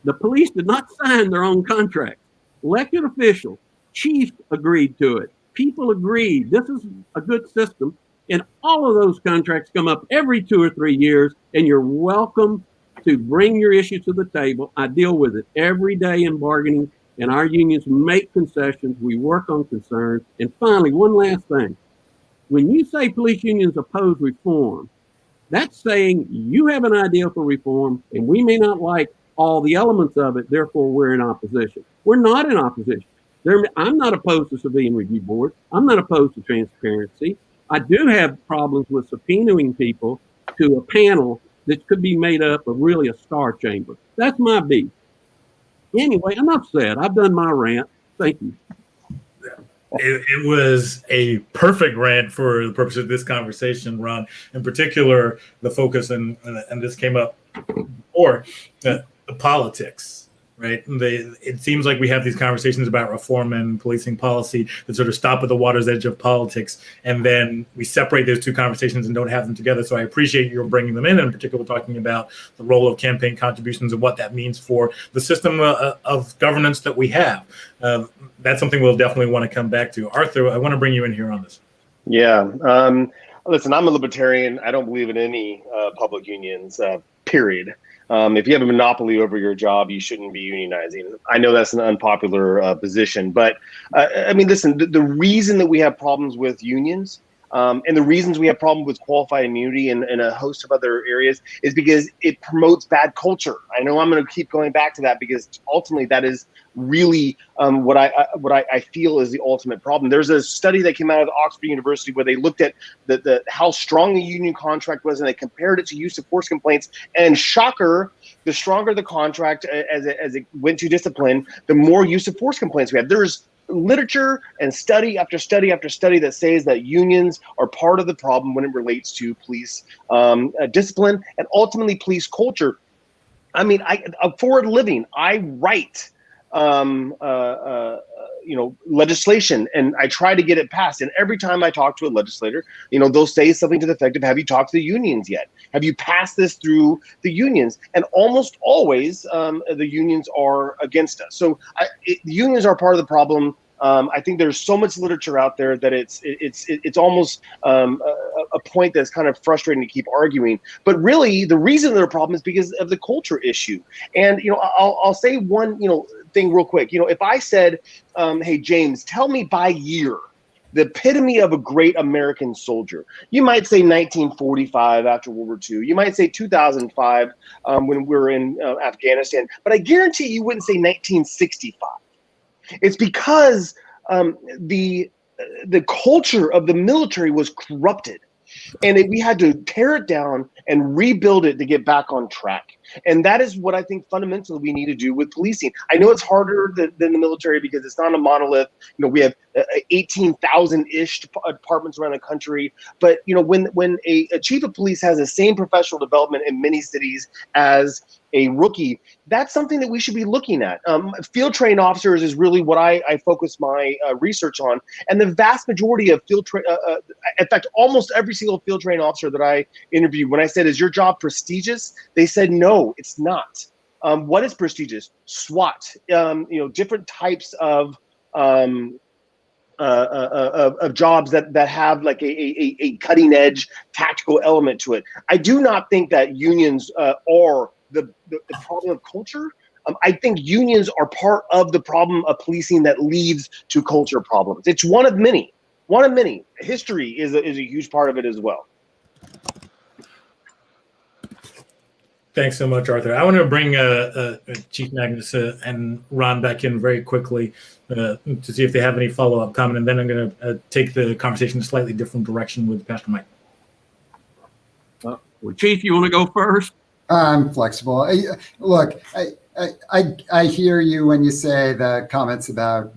The police did not sign their own contract. Elected officials, chiefs agreed to it. People agreed. This is a good system. And all of those contracts come up every 2 or 3 years, and you're welcome to bring your issue to the table. I deal with it every day in bargaining, and our unions make concessions. We work on concerns. And finally, one last thing. When you say police unions oppose reform, that's saying you have an idea for reform, and we may not like all the elements of it, therefore we're in opposition. We're not in opposition. I'm not opposed to civilian review boards. I'm not opposed to transparency. I do have problems with subpoenaing people to a panel that could be made up of really a star chamber. That's my beef. Anyway, enough said. I've done my rant. Thank you. It was a perfect rant for the purpose of this conversation, Ron. In particular, the focus, and this came up before, the politics. Right. It seems like we have these conversations about reform and policing policy that sort of stop at the water's edge of politics. And then we separate those two conversations and don't have them together. So I appreciate you bringing them in particular, talking about the role of campaign contributions and what that means for the system of governance that we have. That's something we'll definitely want to come back to. Arthur, I want to bring you in here on this. Yeah. Listen, I'm a libertarian. I don't believe in any public unions, period. If you have a monopoly over your job, you shouldn't be unionizing. I know that's an unpopular position, but I mean, listen, the reason that we have problems with unions and the reasons we have problems with qualified immunity and a host of other areas is because it promotes bad culture. I know I'm going to keep going back to that because ultimately that is really what I feel is the ultimate problem. There's a study that came out of Oxford University where they looked at how strong the union contract was and they compared it to use of force complaints. And shocker, the stronger the contract as it went to discipline, the more use of force complaints we have. There's literature and study after study after study that says that unions are part of the problem when it relates to police discipline and ultimately police culture. I mean, for a living, I write legislation and I try to get it passed. And every time I talk to a legislator, they'll say something to the effect of, have you talked to the unions yet? Have you passed this through the unions? And almost always the unions are against us. So the unions are part of the problem. I think there's so much literature out there that it's almost a point that's kind of frustrating to keep arguing. But really, the reason they're a problem is because of the culture issue. And I'll say one thing real quick. If I said, "Hey James, tell me by year the epitome of a great American soldier," you might say 1945 after World War II. You might say 2005 when we were in Afghanistan. But I guarantee you wouldn't say 1965. It's because the culture of the military was corrupted, and we had to tear it down and rebuild it to get back on track. And that is what I think fundamentally we need to do with policing. I know it's harder than the military because it's not a monolith. We have 18,000-ish departments around the country. But when a chief of police has the same professional development in many cities as a rookie, that's something that we should be looking at. Field trained officers is really what I focus my research on. And the vast majority of in fact, almost every single field trained officer that I interviewed, when I said, "Is your job prestigious?" they said, "No, it's not." What is prestigious? SWAT, different types of jobs that have like a cutting edge tactical element to it. I do not think that unions are the problem of culture. I think unions are part of the problem of policing that leads to culture problems. It's one of many. One of many. History is a huge part of it as well. Thanks so much, Arthur. I want to bring Chief Magnus and Ron back in very quickly to see if they have any follow-up comment, and then I'm going to take the conversation a slightly different direction with Pastor Mike. Well, Chief, you want to go first? I'm flexible. Look, I hear you when you say the comments about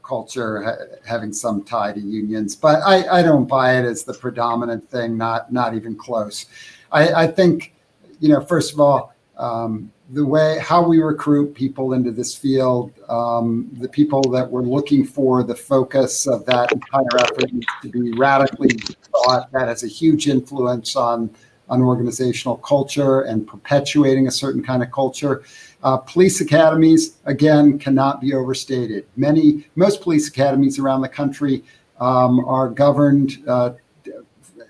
culture having some tie to unions, but I don't buy it as the predominant thing. Not even close. I think first of all, the way how we recruit people into this field, the people that we're looking for, the focus of that entire effort needs to be radically thought. That has a huge influence on organizational culture and perpetuating a certain kind of culture. Police academies, again, cannot be overstated. Most police academies around the country are governed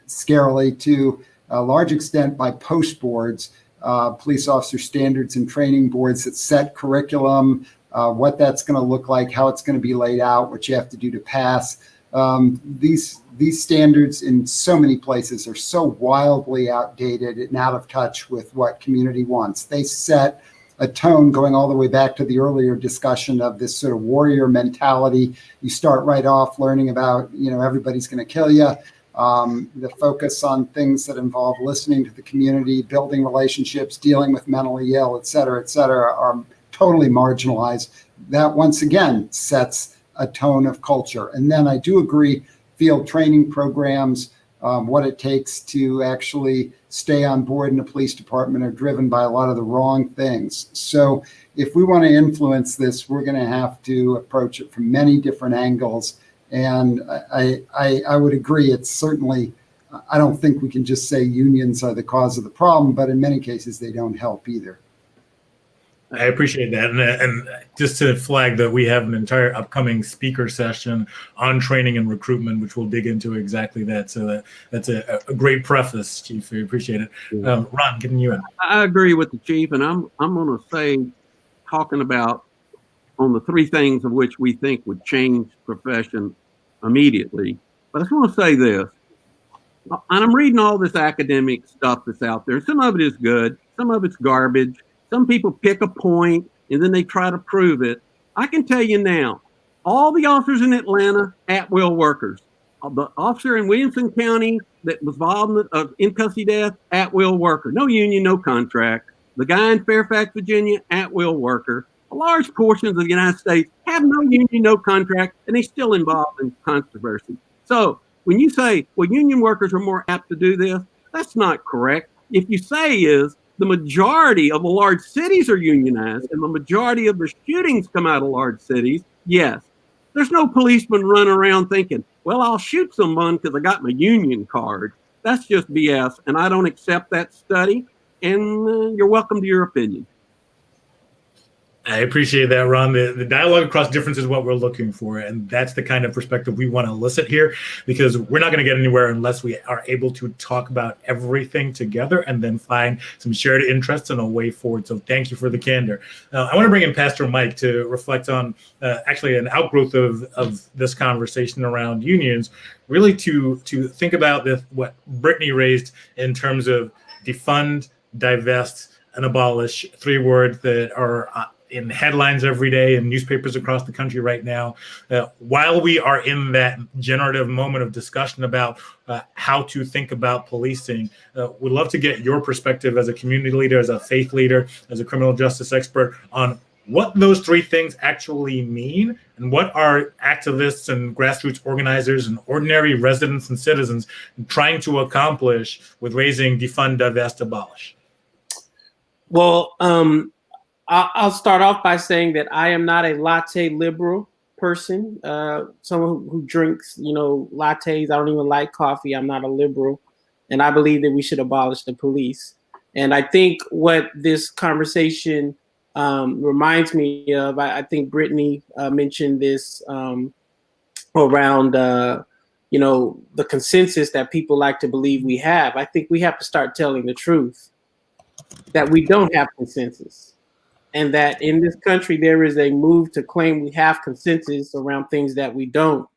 scarily to a large extent by post boards, police officer standards and training boards that set curriculum, what that's going to look like, how it's going to be laid out, what you have to do to pass. These standards in so many places are so wildly outdated and out of touch with what community wants. They set a tone going all the way back to the earlier discussion of this sort of warrior mentality. You start right off learning about, everybody's going to kill you. The focus on things that involve listening to the community, building relationships, dealing with mentally ill, et cetera, are totally marginalized. That once again sets a tone of culture. And then I do agree, field training programs, what it takes to actually stay on board in a police department are driven by a lot of the wrong things. So if we want to influence this, we're going to have to approach it from many different angles. And I would agree, it's certainly, I don't think we can just say unions are the cause of the problem, but in many cases they don't help either. I appreciate that. And just to flag that we have an entire upcoming speaker session on training and recruitment, which we'll dig into exactly that. So that's a great preface, Chief. We appreciate it. Ron, getting you in. I agree with the Chief, and I'm going to say, talking about on the three things of which we think would change profession immediately. But I just want to say this, and I'm reading all this academic stuff that's out there. Some of it is good, some of it's garbage. Some people pick a point and then they try to prove it. I can tell you now, all the officers in Atlanta, at-will workers. The officer in Williamson County that was involved in custody death, at-will worker. No union, no contract. The guy in Fairfax, Virginia, at-will worker. A large portion of the United States have no union, no contract, and they're still involved in controversy. So when you say, well, union workers are more apt to do this, that's not correct. If you say is, the majority of the large cities are unionized and the majority of the shootings come out of large cities, yes. There's no policeman running around thinking, well, I'll shoot someone because I got my union card. That's just BS, and I don't accept that study, and you're welcome to your opinion. I appreciate that, Ron. The dialogue across difference is what we're looking for, and that's the kind of perspective we want to elicit here, because we're not going to get anywhere unless we are able to talk about everything together and then find some shared interests and a way forward. So thank you for the candor. I want to bring in Pastor Mike to reflect on actually an outgrowth of this conversation around unions, really to think about what Brittany raised in terms of defund, divest, and abolish, 3 words that are in headlines every day in newspapers across the country right now. While we are in that generative moment of discussion about how to think about policing, we'd love to get your perspective as a community leader, as a faith leader, as a criminal justice expert on what those 3 things actually mean and what are activists and grassroots organizers and ordinary residents and citizens trying to accomplish with raising defund, divest, abolish. Well, I'll start off by saying that I am not a latte liberal person. Someone who drinks, lattes. I don't even like coffee. I'm not a liberal. And I believe that we should abolish the police. And I think what this conversation reminds me of, I think Brittany mentioned this around, the consensus that people like to believe we have. I think we have to start telling the truth that we don't have consensus. And that in this country, there is a move to claim we have consensus around things that we don't,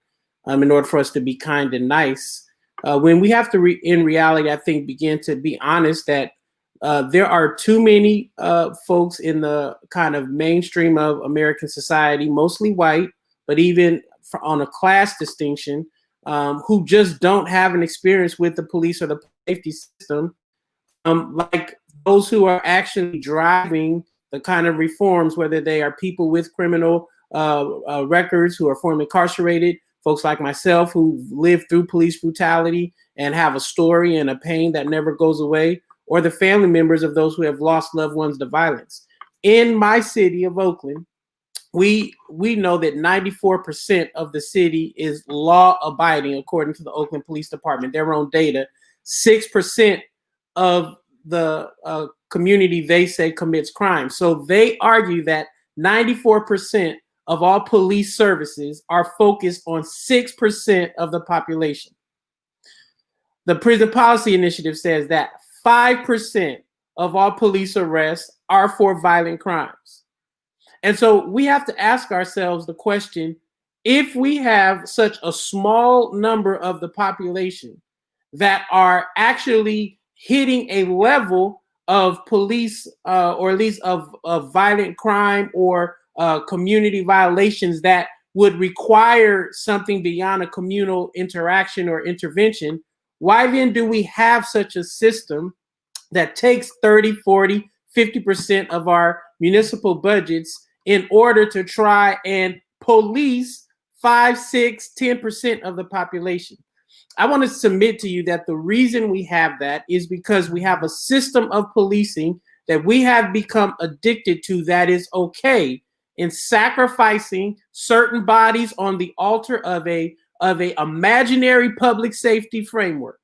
in order for us to be kind and nice. When we have to, in reality, I think, begin to be honest that there are too many folks in the kind of mainstream of American society, mostly white, but even on a class distinction, who just don't have an experience with the police or the safety system, like those who are actually driving the kind of reforms, whether they are people with criminal records who are formerly incarcerated, folks like myself who lived through police brutality and have a story and a pain that never goes away, or the family members of those who have lost loved ones to violence. In my city of Oakland, we know that 94% of the city is law abiding, according to the Oakland Police Department, their own data. 6% of the community they say commits crime. So they argue that 94% of all police services are focused on 6% of the population. The Prison Policy Initiative says that 5% of all police arrests are for violent crimes. And so we have to ask ourselves the question, if we have such a small number of the population that are actually hitting a level of police or at least of violent crime or community violations that would require something beyond a communal interaction or intervention, why then do we have such a system that takes 30, 40, 50% of our municipal budgets in order to try and police 5, 6, 10% of the population. I want to submit to you that the reason we have that is because we have a system of policing that we have become addicted to that is okay in sacrificing certain bodies on the altar of a imaginary public safety framework,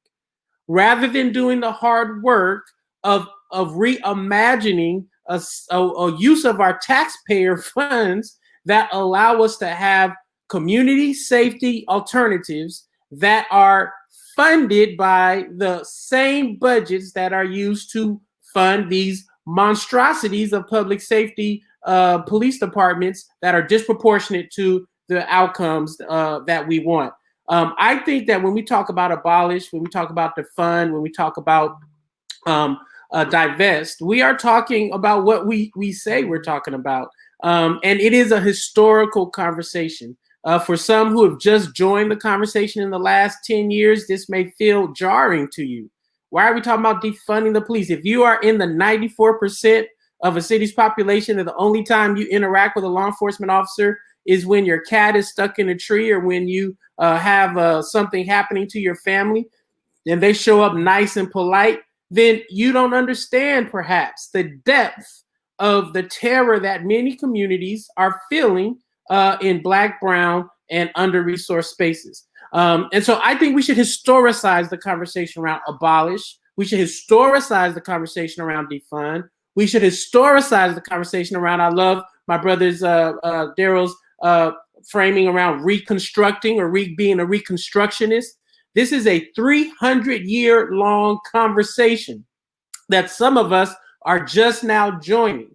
rather than doing the hard work of reimagining a use of our taxpayer funds that allow us to have community safety alternatives that are funded by the same budgets that are used to fund these monstrosities of public safety police departments that are disproportionate to the outcomes that we want. I think that when we talk about abolish, when we talk about defund, when we talk about divest, we are talking about what we say we're talking about. And it is a historical conversation. For some who have just joined the conversation in the last 10 years, this may feel jarring to you. Why are we talking about defunding the police? If you are in the 94% of a city's population and the only time you interact with a law enforcement officer is when your cat is stuck in a tree or when you have something happening to your family and they show up nice and polite, then you don't understand perhaps the depth of the terror that many communities are feeling in Black, brown, and under-resourced spaces. And so I think we should historicize the conversation around abolish. We should historicize the conversation around defund. We should historicize the conversation around, I love my brother's Daryl's framing around reconstructing or being a reconstructionist. This is a 300-year-long conversation that some of us are just now joining.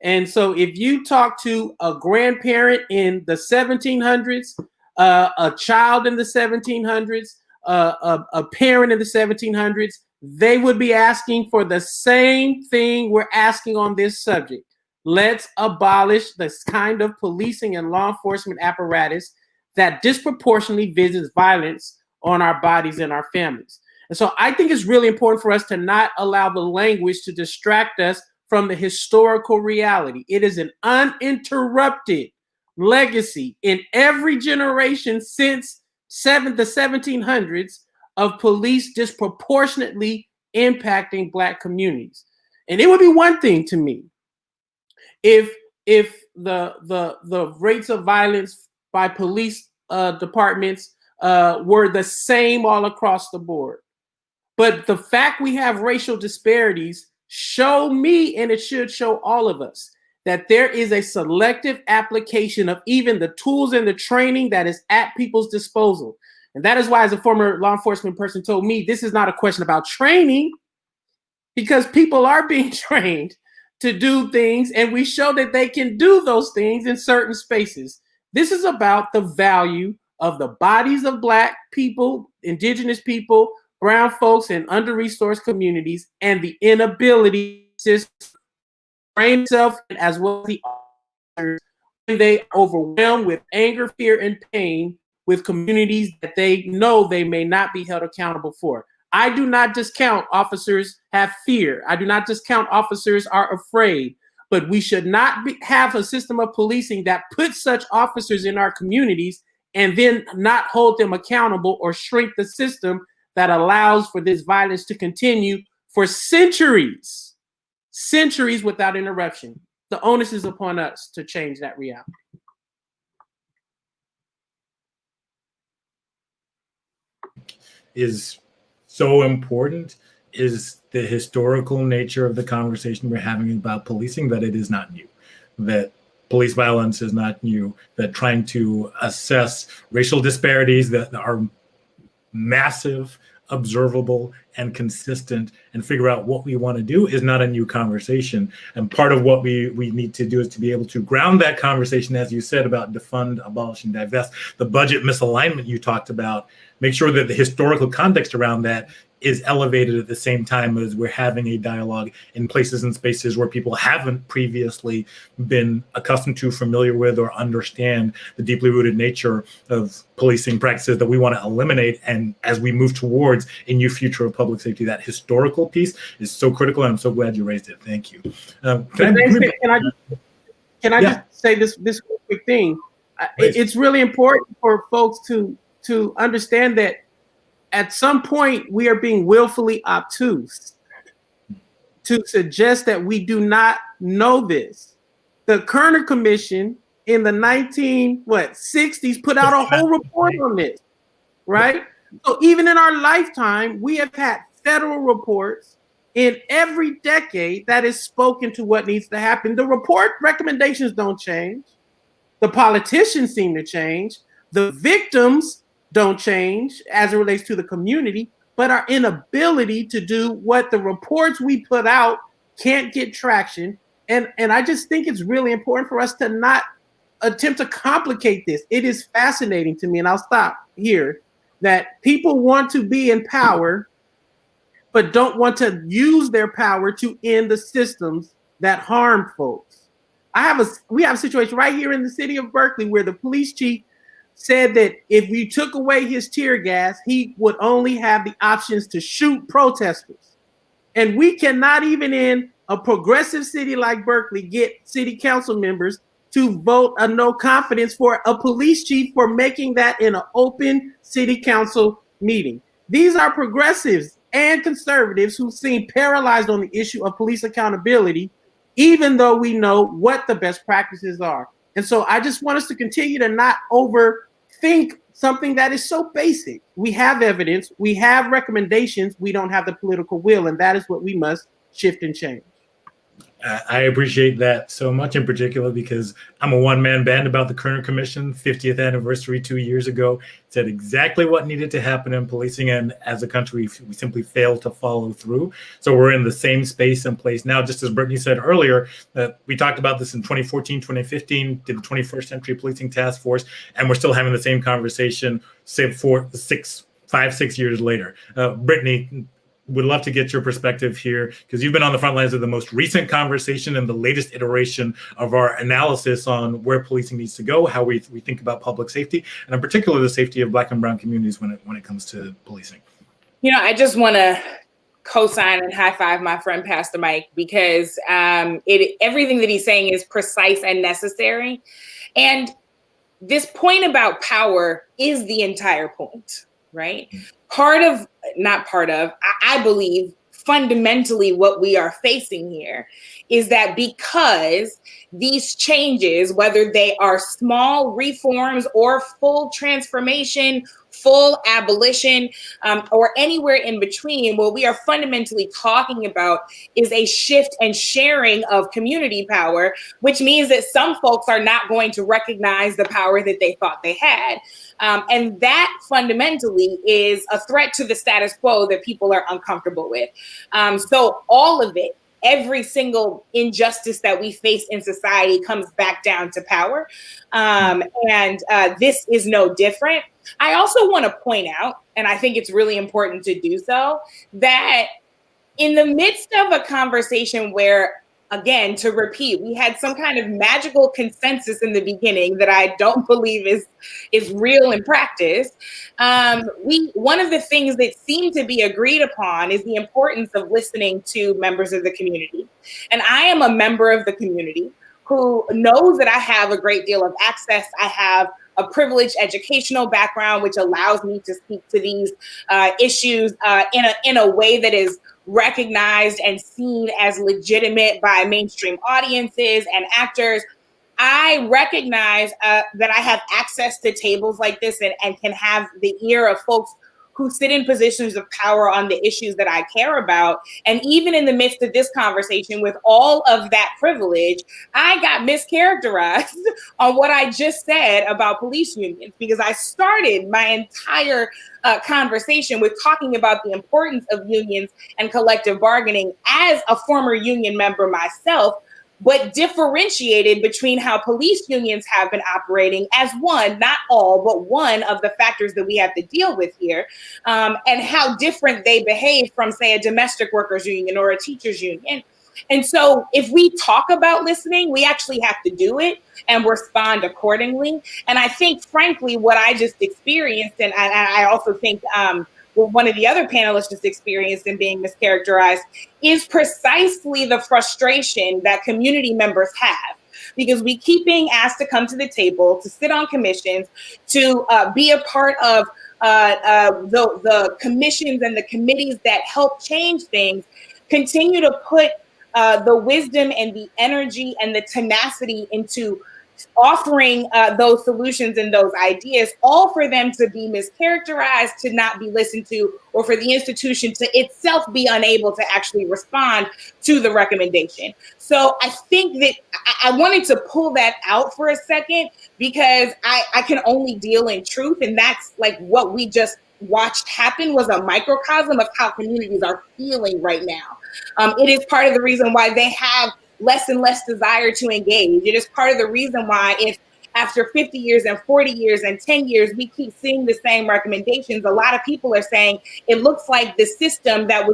And so if you talk to a grandparent in the 1700s, a child in the 1700s, a parent in the 1700s, they would be asking for the same thing we're asking on this subject. Let's abolish this kind of policing and law enforcement apparatus that disproportionately visits violence on our bodies and our families. And so I think it's really important for us to not allow the language to distract us from the historical reality. It is an uninterrupted legacy in every generation since the 1700s of police disproportionately impacting Black communities. And it would be one thing to me if the rates of violence by police departments were the same all across the board. But the fact we have racial disparities show me, and it should show all of us, that there is a selective application of even the tools and the training that is at people's disposal. And that is why, as a former law enforcement person told me, this is not a question about training, because people are being trained to do things, and we show that they can do those things in certain spaces. This is about the value of the bodies of Black people, Indigenous people, brown folks, and under-resourced communities, and the inability to train itself as well as the officers when they overwhelmed with anger, fear, and pain with communities that they know they may not be held accountable for. I do not discount officers have fear. I do not discount officers are afraid, but we should not have a system of policing that puts such officers in our communities and then not hold them accountable or shrink the system that allows for this violence to continue for centuries without interruption. The onus is upon us to change that reality. Is so important is the historical nature of the conversation we're having about policing, that it is not new, that police violence is not new, that trying to assess racial disparities that are massive, observable, and consistent, and figure out what we want to do is not a new conversation. And part of what we need to do is to be able to ground that conversation, as you said, about defund, abolish, and divest, the budget misalignment you talked about, make sure that the historical context around that is elevated at the same time as we're having a dialogue in places and spaces where people haven't previously been accustomed to, familiar with, or understand the deeply rooted nature of policing practices that we want to eliminate. And as we move towards a new future of public safety, that historical piece is so critical, and I'm so glad you raised it. Thank you. Can I just say this quick thing? it's really important for folks to understand that at some point we are being willfully obtuse to suggest that we do not know this. The Kerner Commission in the 60s put out a whole report on this, right? So even in our lifetime, we have had federal reports in every decade that is spoken to what needs to happen. The report recommendations don't change. The politicians seem to change. The victims don't change as it relates to the community, but our inability to do what the reports we put out can't get traction. And I just think it's really important for us to not attempt to complicate this. It is fascinating to me, and I'll stop here, that people want to be in power, but don't want to use their power to end the systems that harm folks. We have a situation right here in the city of Berkeley where the police chief said that if you took away his tear gas, he would only have the options to shoot protesters. And we cannot even in a progressive city like Berkeley get city council members to vote a no confidence for a police chief for making that in an open city council meeting. These are progressives and conservatives who seem paralyzed on the issue of police accountability, even though we know what the best practices are. And so I just want us to continue to not overthink something that is so basic. We have evidence, we have recommendations, we don't have the political will, and that is what we must shift and change. I appreciate that so much, in particular because I'm a one-man band about the Kerner Commission 50th anniversary 2 years ago. It said exactly what needed to happen in policing, and as a country, we simply failed to follow through. So we're in the same space and place now. Just as Brittany said earlier, we talked about this in 2014, 2015, did the 21st Century Policing Task Force, and we're still having the same conversation, say 5, 6 years later. Brittany, would love to get your perspective here because you've been on the front lines of the most recent conversation and the latest iteration of our analysis on where policing needs to go, how we think about public safety, and in particular the safety of Black and brown communities when it comes to policing. You know, I just want to co-sign and high five my friend Pastor Mike because everything that he's saying is precise and necessary. And this point about power is the entire point, right? I believe fundamentally what we are facing here is that because these changes, whether they are small reforms or full transformation, full abolition, or anywhere in between, what we are fundamentally talking about is a shift and sharing of community power, which means that some folks are not going to recognize the power that they thought they had. And that fundamentally is a threat to the status quo that people are uncomfortable with. So all of it, every single injustice that we face in society comes back down to power. And this is no different. I also want to point out, and I think it's really important to do so, that in the midst of a conversation where, again, to repeat, we had some kind of magical consensus in the beginning that I don't believe is real in practice. One of the things that seemed to be agreed upon is the importance of listening to members of the community. And I am a member of the community who knows that I have a great deal of access. I have a privileged educational background, which allows me to speak to these issues in a way that is recognized and seen as legitimate by mainstream audiences and actors. I recognize that I have access to tables like this and can have the ear of folks who sit in positions of power on the issues that I care about. And even in the midst of this conversation, with all of that privilege, I got mischaracterized on what I just said about police unions, because I started my entire conversation with talking about the importance of unions and collective bargaining as a former union member myself, but differentiated between how police unions have been operating as one, not all, but one of the factors that we have to deal with here, and how different they behave from, say, a domestic workers union or a teachers union. And so if we talk about listening, we actually have to do it and respond accordingly. And I think, frankly, what I just experienced, and I also think what one of the other panelists just experienced in being mischaracterized, is precisely the frustration that community members have. because we keep being asked to come to the table, to sit on commissions, to be a part of the commissions and the committees that help change things, continue to put the wisdom and the energy and the tenacity into offering those solutions and those ideas, all for them to be mischaracterized, to not be listened to, or for the institution to itself be unable to actually respond to the recommendation. So I think that I wanted to pull that out for a second, because I can only deal in truth. And that's like what we just watched happen was a microcosm of how communities are feeling right now. It is part of the reason why they have less and less desire to engage. It is part of the reason why, if after 50 years and 40 years and 10 years, we keep seeing the same recommendations, a lot of people are saying it looks like the system that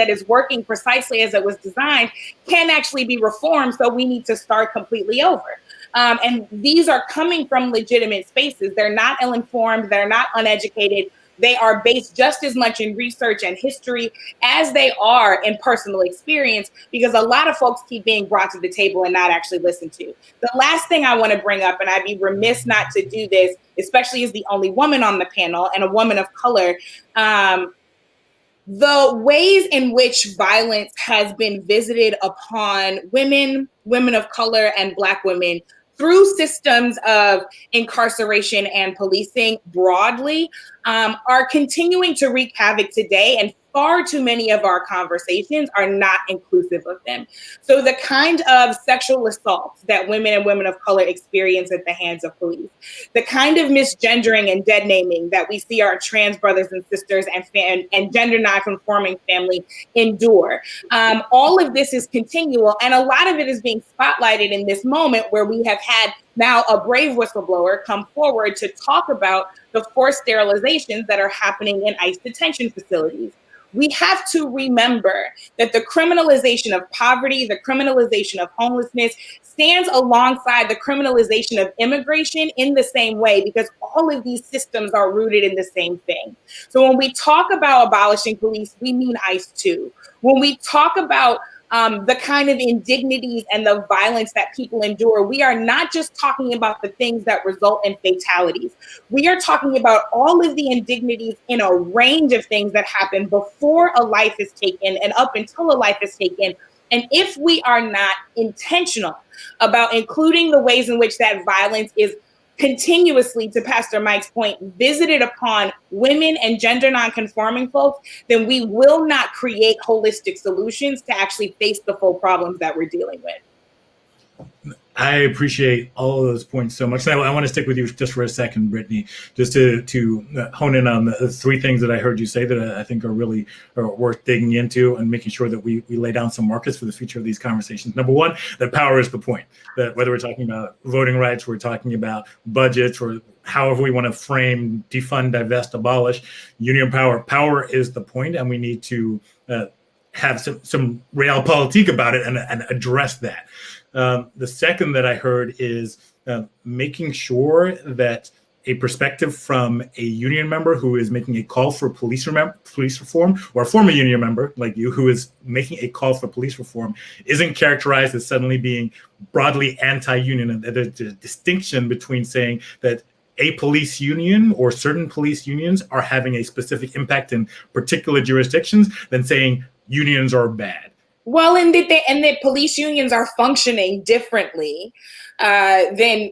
is working precisely as it was designed can actually be reformed. So we need to start completely over. And these are coming from legitimate spaces. They're not ill-informed. They're not uneducated. They are based just as much in research and history as they are in personal experience, because a lot of folks keep being brought to the table and not actually listened to. The last thing I want to bring up, and I'd be remiss not to do this, especially as the only woman on the panel and a woman of color, the ways in which violence has been visited upon women, women of color, and Black women through systems of incarceration and policing broadly are continuing to wreak havoc today, and far too many of our conversations are not inclusive of them. So the kind of sexual assaults that women and women of color experience at the hands of police, the kind of misgendering and dead naming that we see our trans brothers and sisters and gender nonconforming family endure, all of this is continual, and a lot of it is being spotlighted in this moment where we have had now a brave whistleblower come forward to talk about the forced sterilizations that are happening in ICE detention facilities. We have to remember that the criminalization of poverty, the criminalization of homelessness stands alongside the criminalization of immigration in the same way, because all of these systems are rooted in the same thing. So when we talk about abolishing police, we mean ICE too. When we talk about the kind of indignities and the violence that people endure, we are not just talking about the things that result in fatalities. We are talking about all of the indignities in a range of things that happen before a life is taken and up until a life is taken. And if we are not intentional about including the ways in which that violence is continuously, to Pastor Mike's point, visited upon women and gender nonconforming folks, then we will not create holistic solutions to actually face the full problems that we're dealing with. I appreciate all of those points so much. And I want to stick with you just for a second, Brittany, just to hone in on the three things that I heard you say that I think are worth digging into and making sure that we lay down some markers for the future of these conversations. Number one, that power is the point. That whether we're talking about voting rights, we're talking about budgets, or however we want to frame, defund, divest, abolish, union power is the point, and we need to have some realpolitik about it and address that. The second that I heard is making sure that a perspective from a union member who is making a call for police reform, or a former union member like you who is making a call for police reform, isn't characterized as suddenly being broadly anti-union. And there's a distinction between saying that a police union or certain police unions are having a specific impact in particular jurisdictions than saying unions are bad. Well, and that police unions are functioning differently than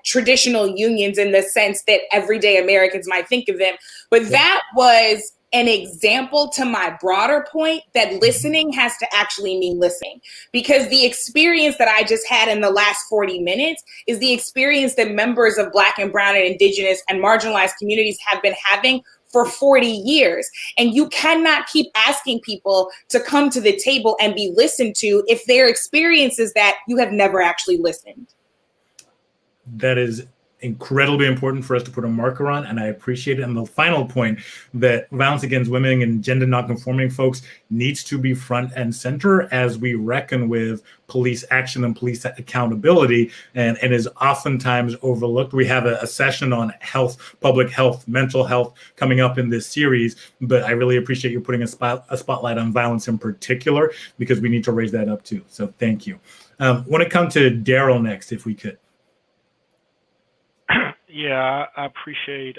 traditional unions in the sense that everyday Americans might think of them. But that was an example to my broader point that listening has to actually mean listening, because the experience that I just had in the last 40 minutes is the experience that members of Black and Brown and Indigenous and marginalized communities have been having for 40 years. And you cannot keep asking people to come to the table and be listened to if their experience is that you have never actually listened. That is incredibly important for us to put a marker on, and I appreciate it. And the final point, that violence against women and gender nonconforming folks needs to be front and center as we reckon with police action and police accountability, and is oftentimes overlooked. We have a session on health, public health, mental health coming up in this series, but I really appreciate you putting a spotlight on violence in particular, because we need to raise that up too. So thank you. Want to come to Daryl next, if we could. Yeah, I appreciate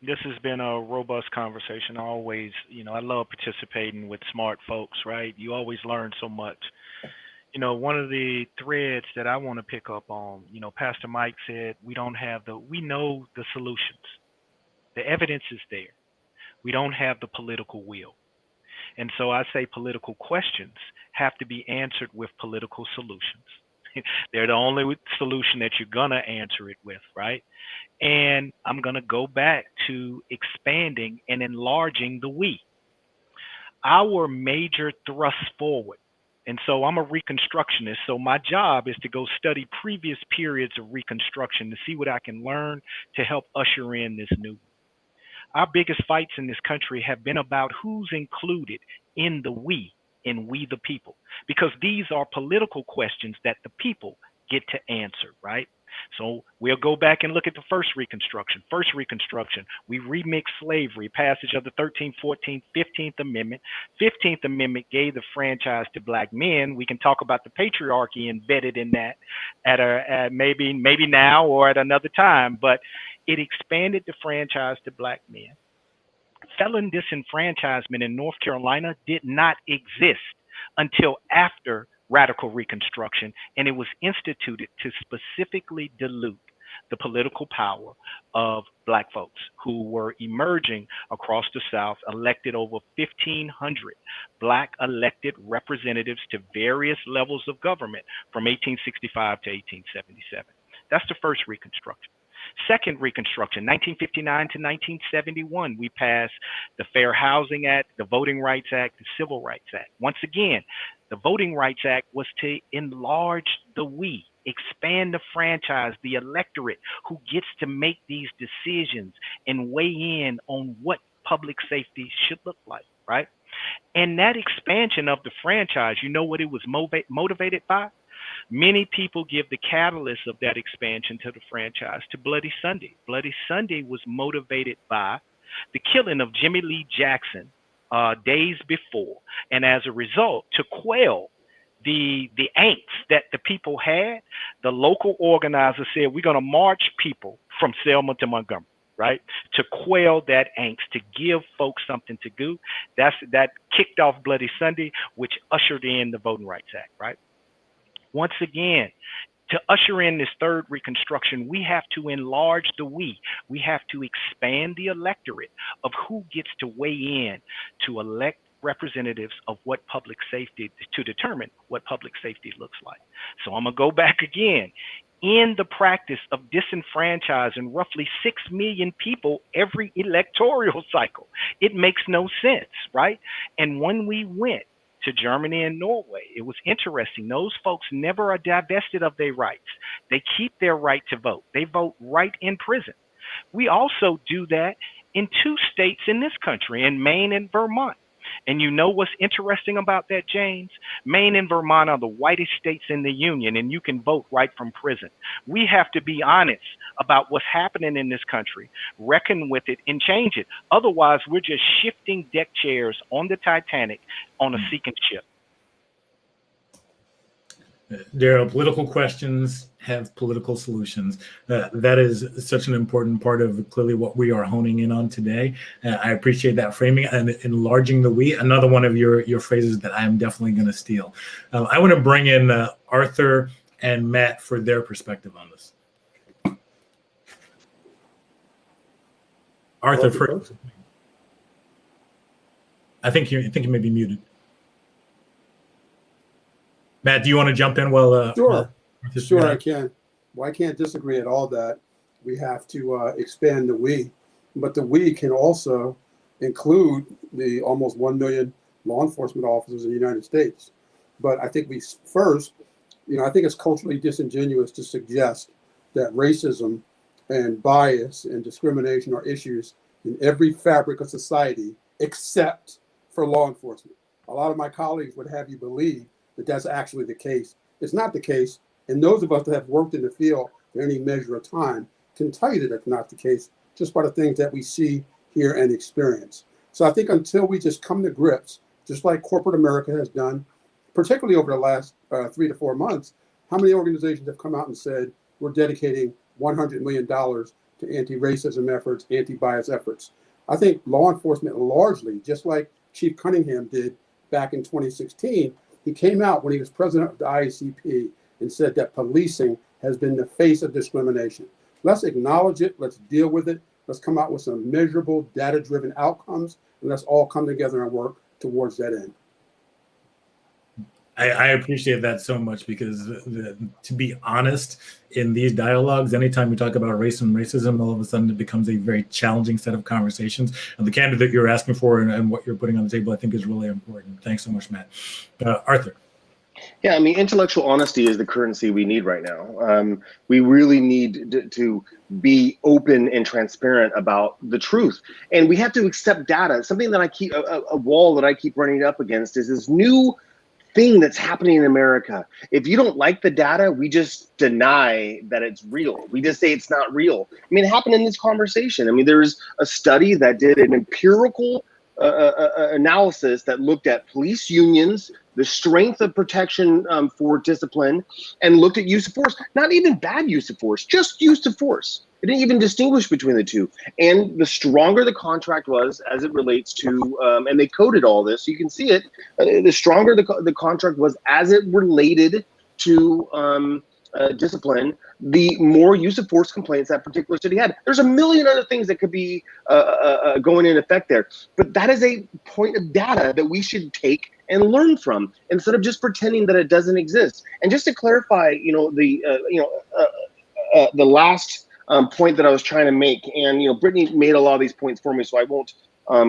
this has been a robust conversation. I always, I love participating with smart folks, right? You always learn so much. One of the threads that I want to pick up on, Pastor Mike said, we know the solutions. The evidence is there. We don't have the political will. And so I say political questions have to be answered with political solutions. They're the only solution that you're going to answer it with, right? And I'm going to go back to expanding and enlarging the we. Our major thrust forward. And so I'm a reconstructionist. So my job is to go study previous periods of reconstruction to see what I can learn to help usher in this new. Our biggest fights in this country have been about who's included in the we, in we the people, because these are political questions that the people get to answer, right? So we'll go back and look at the first Reconstruction. First Reconstruction, we remixed slavery, passage of the 13th, 14th, 15th Amendment. 15th Amendment gave the franchise to Black men. We can talk about the patriarchy embedded in that at maybe now or at another time, but it expanded the franchise to Black men. Felon disenfranchisement in North Carolina did not exist until after Radical Reconstruction, and it was instituted to specifically dilute the political power of Black folks who were emerging across the South, elected over 1,500 Black elected representatives to various levels of government from 1865 to 1877. That's the first Reconstruction. Second Reconstruction, 1959 to 1971, we passed the Fair Housing Act, the Voting Rights Act, the Civil Rights Act. Once again, the Voting Rights Act was to enlarge the we, expand the franchise, the electorate who gets to make these decisions and weigh in on what public safety should look like, right? And that expansion of the franchise, you know what it was motivated by? Many people give the catalyst of that expansion to the franchise to Bloody Sunday. Bloody Sunday was motivated by the killing of Jimmy Lee Jackson days before. And as a result, to quell the angst that the people had, the local organizer said, we're going to march people from Selma to Montgomery, right? To quell that angst, to give folks something to do. That kicked off Bloody Sunday, which ushered in the Voting Rights Act, right? Once again, to usher in this third Reconstruction, we have to enlarge the we. We have to expand the electorate of who gets to weigh in to elect representatives of what public safety, to determine what public safety looks like. So I'm going to go back again. In the practice of disenfranchising roughly 6 million people every electoral cycle, it makes no sense, right? And when we went to Germany and Norway, it was interesting. Those folks never are divested of their rights. They keep their right to vote. They vote right in prison. We also do that in 2 states in this country, in Maine and Vermont. And you know what's interesting about that, James? Maine and Vermont are the whitest states in the union, and you can vote right from prison. We have to be honest about what's happening in this country, reckon with it, and change it. Otherwise, we're just shifting deck chairs on the Titanic on a sinking ship. Daryl, political questions have political solutions. That is such an important part of clearly what we are honing in on today. I appreciate that framing and enlarging the we. Another one of your phrases that I am definitely going to steal. I want to bring in Arthur and Matt for their perspective on this. Arthur, first. I think you may be muted. Matt, do you want to jump in? Sure, I can. Well, I can't disagree at all that we have to expand the we, but the we can also include the almost 1 million law enforcement officers in the United States. But I think I think it's culturally disingenuous to suggest that racism and bias and discrimination are issues in every fabric of society except for law enforcement. A lot of my colleagues would have you believe that that's actually the case. It's not the case. And those of us that have worked in the field for any measure of time can tell you that it's not the case just by the things that we see, hear, and experience. So I think until we just come to grips, just like corporate America has done, particularly over the last 3 to 4 months, how many organizations have come out and said, we're dedicating $100 million to anti-racism efforts, anti-bias efforts? I think law enforcement largely, just like Chief Cunningham did back in 2016, he came out when he was president of the IACP and said that policing has been the face of discrimination. Let's acknowledge it. Let's deal with it. Let's come out with some measurable, data-driven outcomes, and let's all come together and work towards that end. I appreciate that so much because, to be honest, in these dialogues, anytime we talk about race and racism, all of a sudden it becomes a very challenging set of conversations. And the candidate you're asking for and what you're putting on the table, I think, is really important. Thanks so much, Matt. Arthur. Yeah, I mean, intellectual honesty is the currency we need right now. We really need to be open and transparent about the truth. And we have to accept data. Something that I keep, a wall that I keep running up against is this new thing that's happening in America. If you don't like the data, we just deny that it's real. We just say it's not real. I mean, it happened in this conversation. I mean, there's a study that did an empirical analysis that looked at police unions, the strength of protection for discipline, and looked at use of force. Not even bad use of force, just use of force. It didn't even distinguish between the two. And the stronger the contract was as it relates to, and they coded all this, so you can see it, the stronger the contract was as it related to discipline, the more use of force complaints that particular city had. There's a million other things that could be going in effect there. But that is a point of data that we should take and learn from instead of just pretending that it doesn't exist. And just to clarify, the last point that I was trying to make, and Brittany made a lot of these points for me, so I won't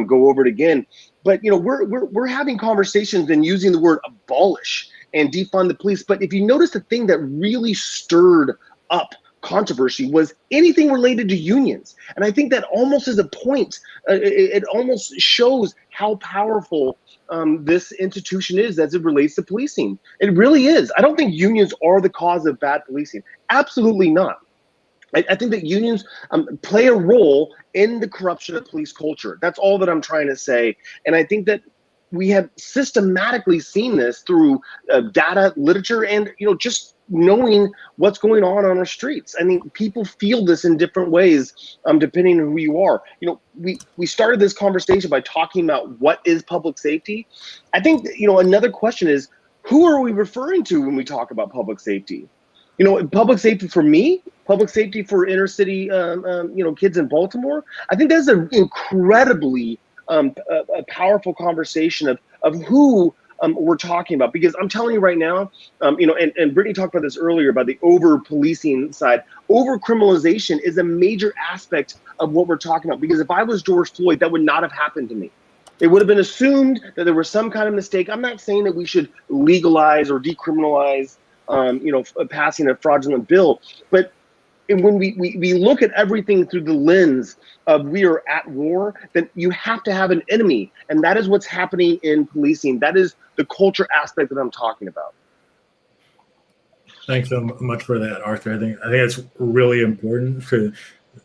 go over it again. But we're having conversations and using the word abolish and defund the police. But if you notice, the thing that really stirred up controversy was anything related to unions. And I think that almost is a point. It almost shows how powerful this institution is as it relates to policing. It really is. I don't think unions are the cause of bad policing. Absolutely not. I think that unions play a role in the corruption of police culture. That's all that I'm trying to say. And I think that we have systematically seen this through data, literature, and just knowing what's going on our streets. I mean, people feel this in different ways, depending on who you are. We started this conversation by talking about what is public safety. I think another question is, who are we referring to when we talk about public safety? Public safety for me, public safety for inner city, kids in Baltimore. I think that's an incredibly a powerful conversation of who we're talking about, because I'm telling you right now, and Brittany talked about this earlier about the over-policing side. Over-criminalization is a major aspect of what we're talking about, because if I was George Floyd, that would not have happened to me. It would have been assumed that there was some kind of mistake. I'm not saying that we should legalize or decriminalize passing a fraudulent bill, but when we look at everything through the lens of we are at war, then you have to have an enemy. And that is what's happening in policing. That is the culture aspect that I'm talking about. Thanks so much for that, Arthur. I think it's really important to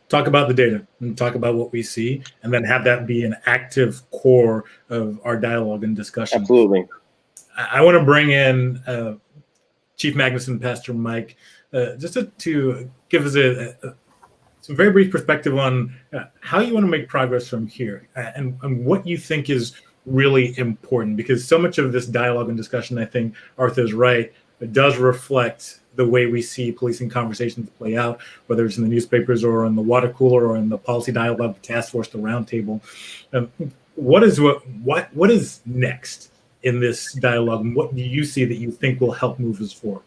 talk about the data and talk about what we see, and then have that be an active core of our dialogue and discussion. Absolutely. I want to bring in Chief Magnus and Pastor Mike, just to give us some very brief perspective on how you want to make progress from here, and what you think is really important, because so much of this dialogue and discussion, I think Arthur's right, it does reflect the way we see policing conversations play out, whether it's in the newspapers or in the water cooler or in the policy dialogue, the task force, the roundtable. What is next in this dialogue, and what do you see that you think will help move us forward?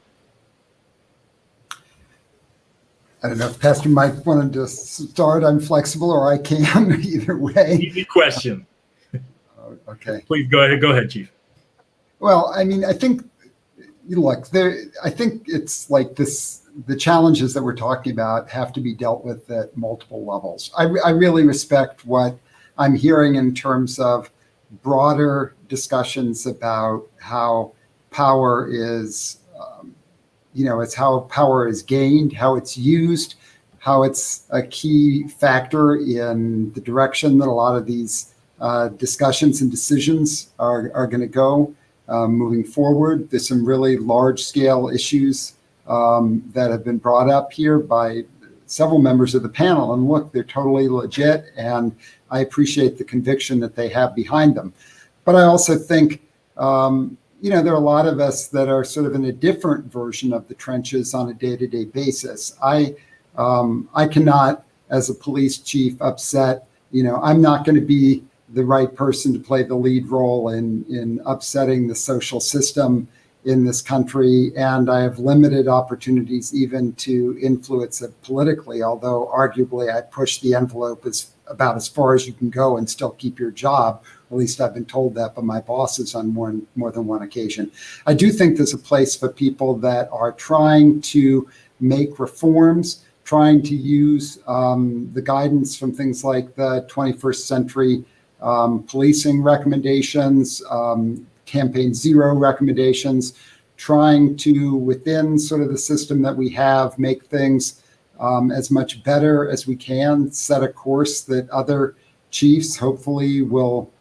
I don't know if Pastor Mike wanted to start. I'm flexible, or I can, either way. Easy question. Okay. Please go ahead. Go ahead, Chief. Well, I mean, I think, look, I think it's like this the challenges that we're talking about have to be dealt with at multiple levels. I really respect what I'm hearing in terms of broader discussions about how power is, it's how power is gained, how it's used, how it's a key factor in the direction that a lot of these discussions and decisions are going to go moving forward. There's some really large-scale issues that have been brought up here by several members of the panel. And look, they're totally legit, and I appreciate the conviction that they have behind them. But I also think, there are a lot of us that are sort of in a different version of the trenches on a day-to-day basis. I cannot, as a police chief, upset, I'm not going to be the right person to play the lead role in upsetting the social system in this country, and I have limited opportunities even to influence it politically, although arguably I push the envelope about as far as you can go and still keep your job. At least I've been told that by my bosses on more than one occasion. I do think there's a place for people that are trying to make reforms, trying to use the guidance from things like the 21st century policing recommendations, Campaign Zero recommendations, trying to, within sort of the system that we have, make things as much better as we can, set a course that other chiefs hopefully will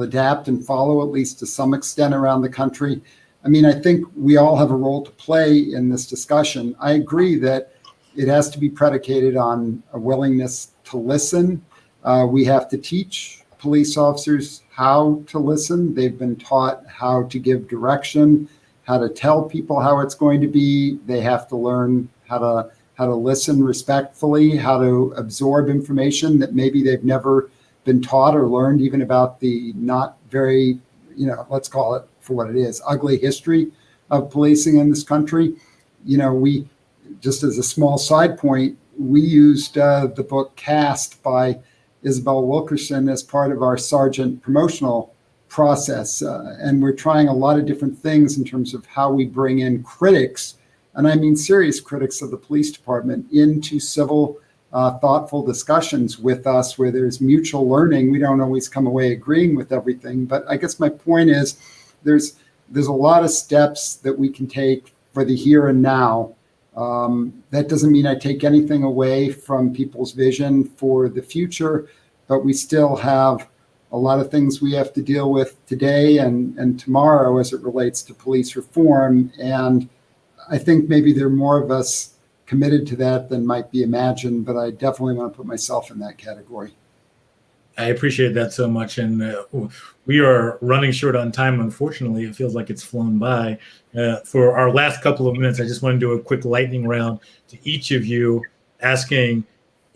adapt and follow, at least to some extent, around the country. I mean, I think we all have a role to play in this discussion. I agree that it has to be predicated on a willingness to listen. We have to teach police officers how to listen. They've been taught how to give direction, how to tell people how it's going to be. They have to learn how to listen respectfully, how to absorb information that maybe they've never been taught or learned, even about the not very, let's call it for what it is, ugly history of policing in this country. We, just as a small side point, we used the book Cast by Isabel Wilkerson as part of our sergeant promotional process. And we're trying a lot of different things in terms of how we bring in critics, and I mean serious critics of the police department, into civil, thoughtful discussions with us where there's mutual learning. We don't always come away agreeing with everything, but I guess my point is there's a lot of steps that we can take for the here and now. That doesn't mean I take anything away from people's vision for the future, but we still have a lot of things we have to deal with today and tomorrow as it relates to police reform. And I think maybe there are more of us committed to that than might be imagined, but I definitely want to put myself in that category. I appreciate that so much. And we are running short on time. Unfortunately, it feels like it's flown by. For our last couple of minutes, I just want to do a quick lightning round to each of you, asking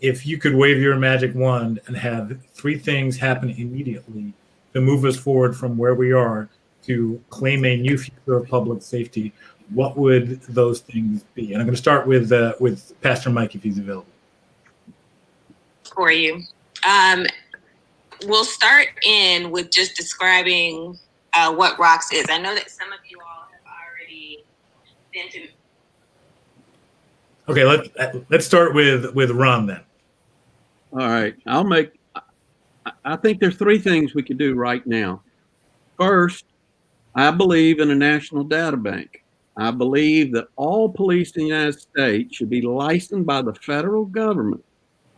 if you could wave your magic wand and have three things happen immediately to move us forward from where we are to claim a new future of public safety, what would those things be? And I'm going to start with Pastor Mike, if he's available. For you. We'll start in with just describing what ROX is. I know that some of you all have already been to. Okay, let's start with Ron then. All right, I think there's three things we could do right now. First, I believe in a national data bank. I believe that all police in the United States should be licensed by the federal government.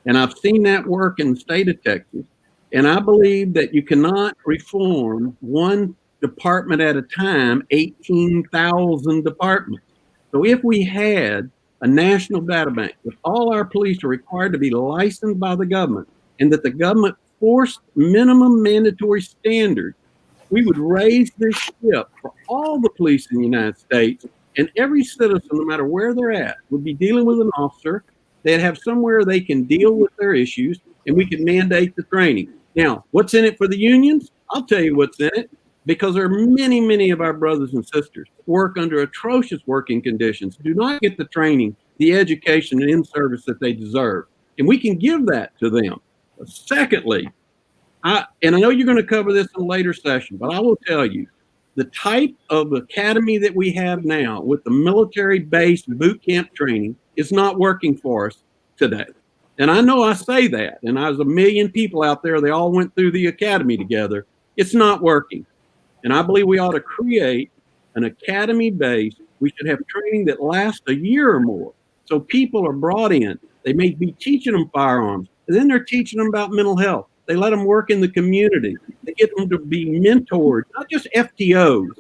And I've seen that work in the state of Texas. And I believe that you cannot reform one department at a time, 18,000 departments. So if we had a national data bank that all our police are required to be licensed by the government, and that the government forced minimum mandatory standards, we would raise this ship for all the police in the United States, and every citizen, no matter where they're at, would be dealing with an officer. They'd have somewhere they can deal with their issues, and we can mandate the training. Now, what's in it for the unions? I'll tell you what's in it, because there are many, many of our brothers and sisters who work under atrocious working conditions, do not get the training, the education, and in-service that they deserve. And we can give that to them. Secondly, I know you're going to cover this in a later session, but I will tell you, the type of academy that we have now with the military-based boot camp training is not working for us today. And I know I say that, and there's a million people out there, they all went through the academy together. It's not working. And I believe we ought to create an academy base. We should have training that lasts a year or more. So people are brought in. They may be teaching them firearms, and then they're teaching them about mental health. They let them work in the community. They get them to be mentored, not just FTOs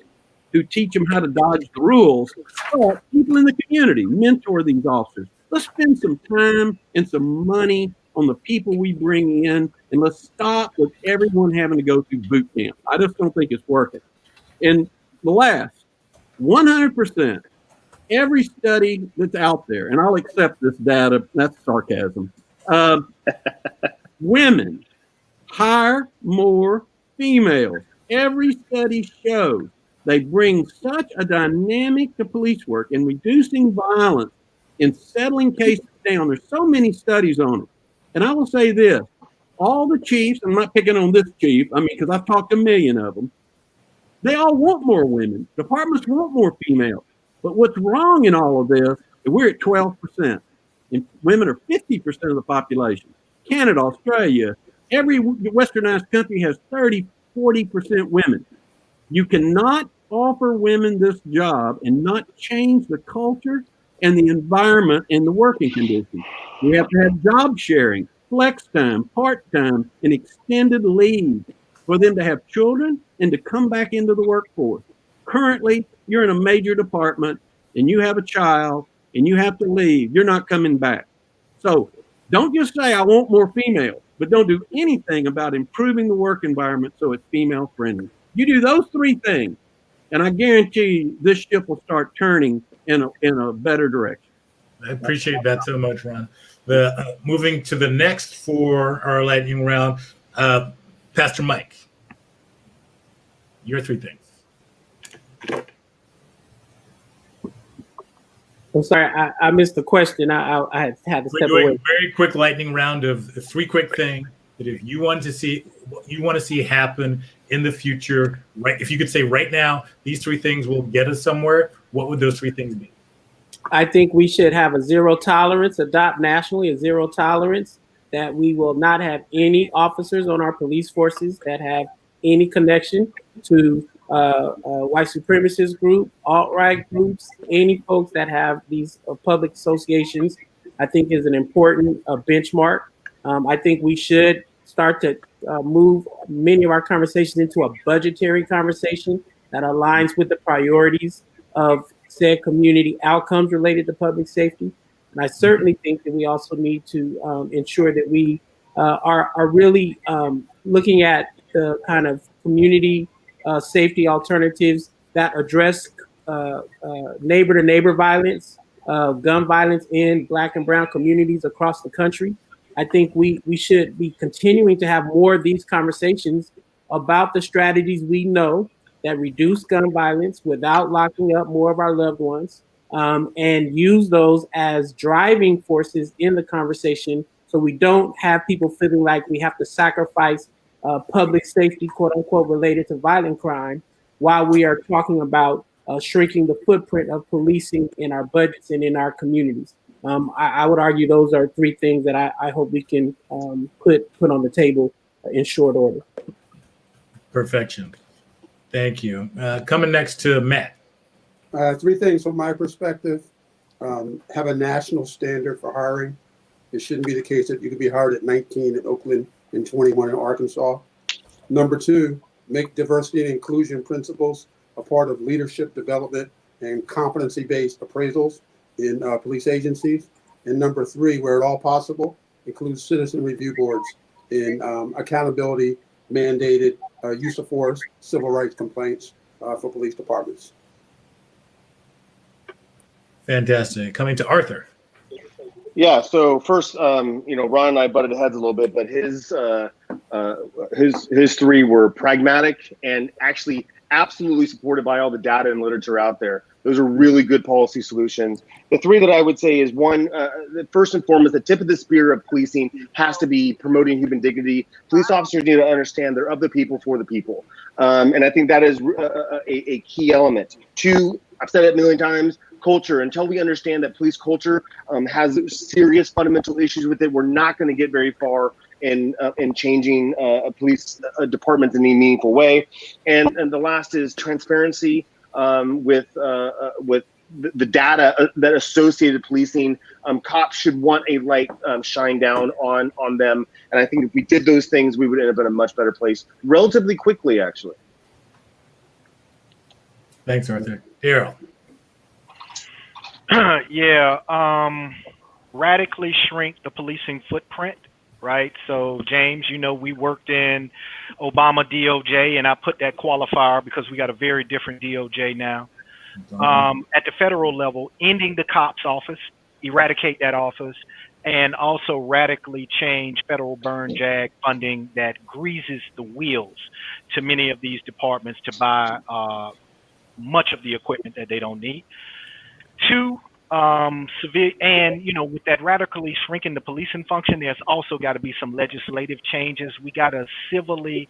who teach them how to dodge the rules, but people in the community mentor these officers. Let's spend some time and some money on the people we bring in, and let's stop with everyone having to go through boot camp. I just don't think it's working. And the last, 100%, every study that's out there, and I'll accept this data, that's sarcasm, women hire more females. Every study shows they bring such a dynamic to police work in reducing violence, in settling cases down. There's so many studies on it. And I will say this, all the chiefs, I'm not picking on this chief, I mean, because I've talked to a million of them, they all want more women. Departments want more females. But what's wrong in all of this is we're at 12%. And women are 50% of the population. Canada, Australia, every westernized country has 30, 40% women. You cannot offer women this job and not change the culture and the environment and the working conditions. We have to have job sharing, flex time, part-time, and extended leave for them to have children and to come back into the workforce. Currently, you're in a major department and you have a child and you have to leave. You're not coming back. So don't just say, I want more females, but don't do anything about improving the work environment so it's female friendly. You do those three things, and I guarantee you this ship will start turning in a better direction. I appreciate that so much, Ron. Moving to the next for our lightning round, Pastor Mike, your three things. I'm sorry, I missed the question. I had to step away. Very quick lightning round of three quick things that if you want to see, what you want to see happen in the future, right? If you could say right now, these three things will get us somewhere, what would those three things be? I think we should have a zero tolerance, adopt nationally a zero tolerance, that we will not have any officers on our police forces that have any connection to white supremacist group, alt-right groups, any folks that have these public associations, I think is an important benchmark. I think we should start to move many of our conversations into a budgetary conversation that aligns with the priorities of said community outcomes related to public safety. And I certainly think that we also need to ensure that we are really looking at the kind of community safety alternatives that address neighbor-to-neighbor violence, gun violence in Black and brown communities across the country. I think we should be continuing to have more of these conversations about the strategies we know that reduce gun violence without locking up more of our loved ones, and use those as driving forces in the conversation so we don't have people feeling like we have to sacrifice public safety, quote unquote, related to violent crime while we are talking about shrinking the footprint of policing in our budgets and in our communities. I would argue those are three things that I hope we can put on the table in short order. Perfection. Thank you. Coming next to Matt. Three things from my perspective. Have a national standard for hiring. It shouldn't be the case that you could be hired at 19 in Oakland and 21 in Arkansas. Number two, make diversity and inclusion principles a part of leadership development and competency-based appraisals in police agencies. And number three, where at all possible, include citizen review boards in accountability mandated use of force, civil rights complaints for police departments. Fantastic. Coming to Arthur. Yeah. So first, Ron and I butted heads a little bit, but his three were pragmatic and actually absolutely supported by all the data and literature out there. Those are really good policy solutions. The three that I would say is one, first and foremost, the tip of the spear of policing has to be promoting human dignity. Police officers need to understand they're of the people for the people. And I think that is a key element. Two, I've said it a million times, culture, until we understand that police culture has serious fundamental issues with it, we're not going to get very far in changing police departments in any meaningful way. And the last is transparency with the data that associated policing. Cops should want a light shine down on them. And I think if we did those things, we would end up in a much better place relatively quickly, actually. Thanks, Arthur. Daryl. Radically shrink the policing footprint, right? So, James, we worked in Obama DOJ, and I put that qualifier because we got a very different DOJ now. At the federal level, ending the COPS office, eradicate that office, and also radically change federal burn jag funding that greases the wheels to many of these departments to buy much of the equipment that they don't need. Two, with that radically shrinking the policing function, there's also got to be some legislative changes. We got to civilly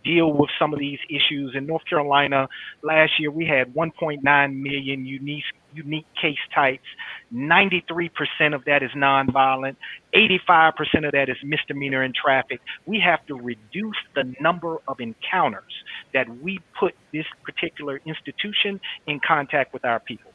deal with some of these issues. In North Carolina, last year we had 1.9 million unique case types. 93% of that is nonviolent. 85% of that is misdemeanor in traffic. We have to reduce the number of encounters that we put this particular institution in contact with our people.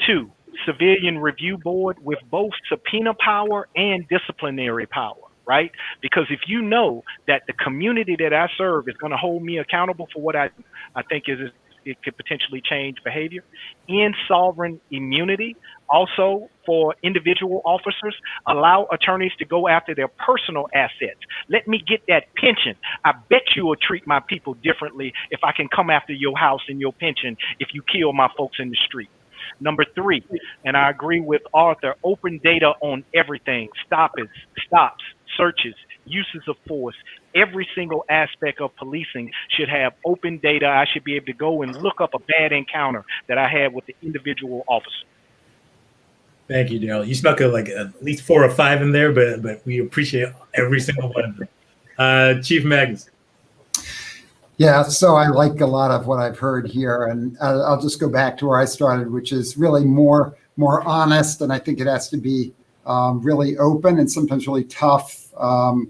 Two, civilian review board with both subpoena power and disciplinary power, right? Because if you know that the community that I serve is going to hold me accountable for what I think it could potentially change behavior. In sovereign immunity, also for individual officers, allow attorneys to go after their personal assets. Let me get that pension. I bet you will treat my people differently if I can come after your house and your pension if you kill my folks in the street. Number three, and I agree with Arthur, open data on everything, stops, searches, uses of force. Every single aspect of policing should have open data. I should be able to go and look up a bad encounter that I had with the individual officer. Thank you, Daryl. You snuck at least 4 or 5 in there, but we appreciate every single one of them. Chief Magnus. Yeah, so I like a lot of what I've heard here, and I'll just go back to where I started, which is really more honest, and I think it has to be really open and sometimes really tough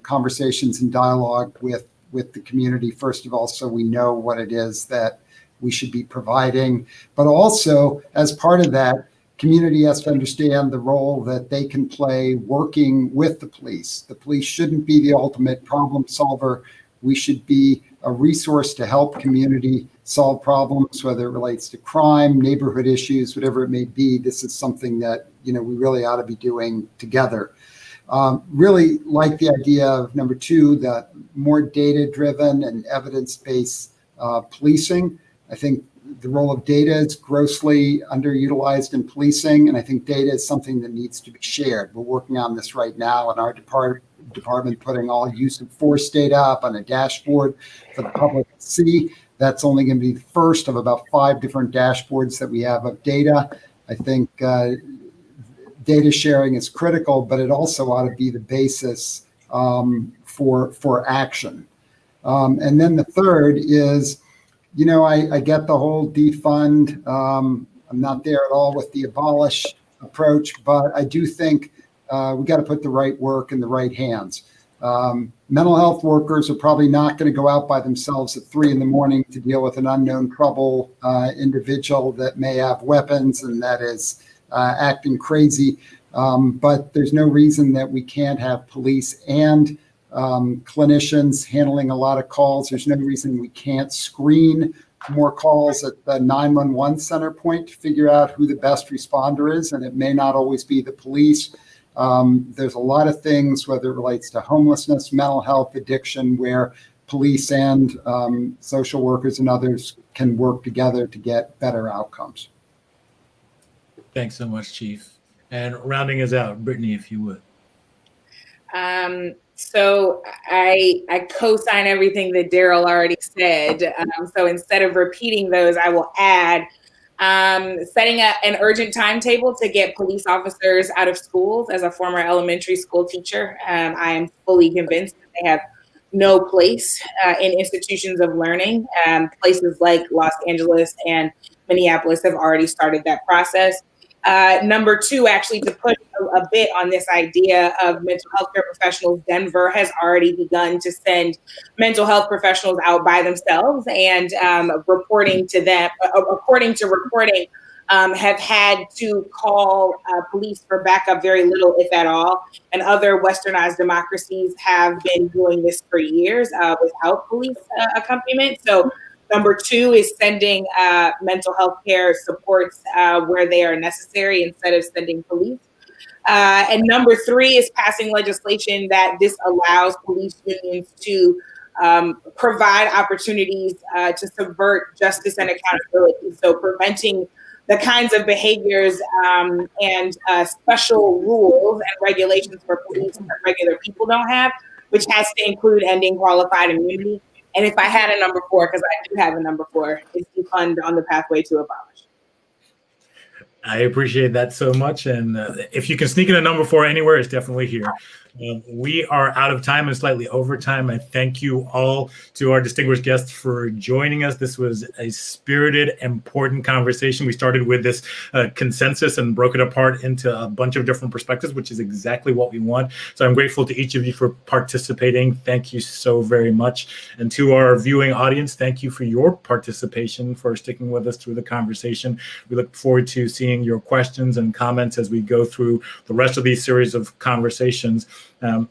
conversations and dialogue with the community, first of all, so we know what it is that we should be providing. But also, as part of that, community has to understand the role that they can play working with the police. The police shouldn't be the ultimate problem solver. We should be a resource to help community solve problems, whether it relates to crime, neighborhood issues, whatever it may be. This is something that we really ought to be doing together. Really like the idea of number 2, the more data-driven and evidence-based policing. I think the role of data is grossly underutilized in policing, and I think data is something that needs to be shared. We're working on this right now in our department, putting all use of force data up on a dashboard for the public to see. That's only going to be the first of about 5 different dashboards that we have of data. I think data sharing is critical, but it also ought to be the basis for action. And then the third is, I get the whole defund. I'm not there at all with the abolish approach, but I do think we got to put the right work in the right hands. Mental health workers are probably not going to go out by themselves at 3 a.m. to deal with an unknown trouble individual that may have weapons and that is acting crazy. But there's no reason that we can't have police and clinicians handling a lot of calls. There's no reason we can't screen more calls at the 911 center point to figure out who the best responder is, and it may not always be the police. There's a lot of things, whether it relates to homelessness, mental health, addiction, where police and social workers and others can work together to get better outcomes. Thanks so much, Chief. And rounding us out, Brittany, if you would. So I co-sign everything that Daryl already said. So instead of repeating those, I will add setting an urgent timetable to get police officers out of schools. As a former elementary school teacher, I am fully convinced that they have no place in institutions of learning. Places like Los Angeles and Minneapolis have already started that process. Number two, actually, to push a bit on this idea of mental health care professionals, Denver has already begun to send mental health professionals out by themselves, and reporting to them, according to reporting, have had to call police for backup very little, if at all. And other westernized democracies have been doing this for years without police accompaniment. So number two is sending mental health care supports where they are necessary instead of sending police. And number three is passing legislation that disallows police unions to provide opportunities to subvert justice and accountability. So preventing the kinds of behaviors and special rules and regulations for police that regular people don't have, which has to include ending qualified immunity. And if I had a number four, because I do have a number four, it's defund on the pathway to abolish. I appreciate that so much. And if you can sneak in a number four anywhere, it's definitely here. We are out of time and slightly over time. I thank you all to our distinguished guests for joining us. This was a spirited, important conversation. We started with this consensus and broke it apart into a bunch of different perspectives, which is exactly what we want. So I'm grateful to each of you for participating. Thank you so very much. And to our viewing audience, thank you for your participation, for sticking with us through the conversation. We look forward to seeing your questions and comments as we go through the rest of these series of conversations.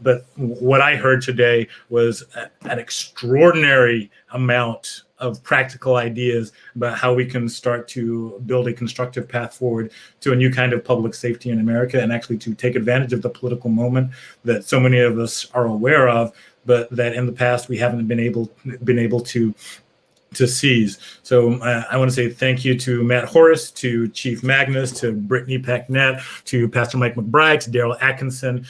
But what I heard today was an extraordinary amount of practical ideas about how we can start to build a constructive path forward to a new kind of public safety in America, and actually to take advantage of the political moment that so many of us are aware of, but that in the past we haven't been able to seize. So I want to say thank you to Matt Horace, to Chief Magnus, to Brittany Packnett, to Pastor Mike McBride, to Daryl Atkinson,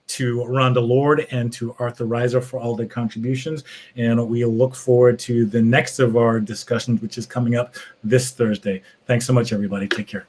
to Ron DeLord, and to Arthur Rizer for all their contributions. And we look forward to the next of our discussions, which is coming up this Thursday. Thanks so much, everybody. Take care.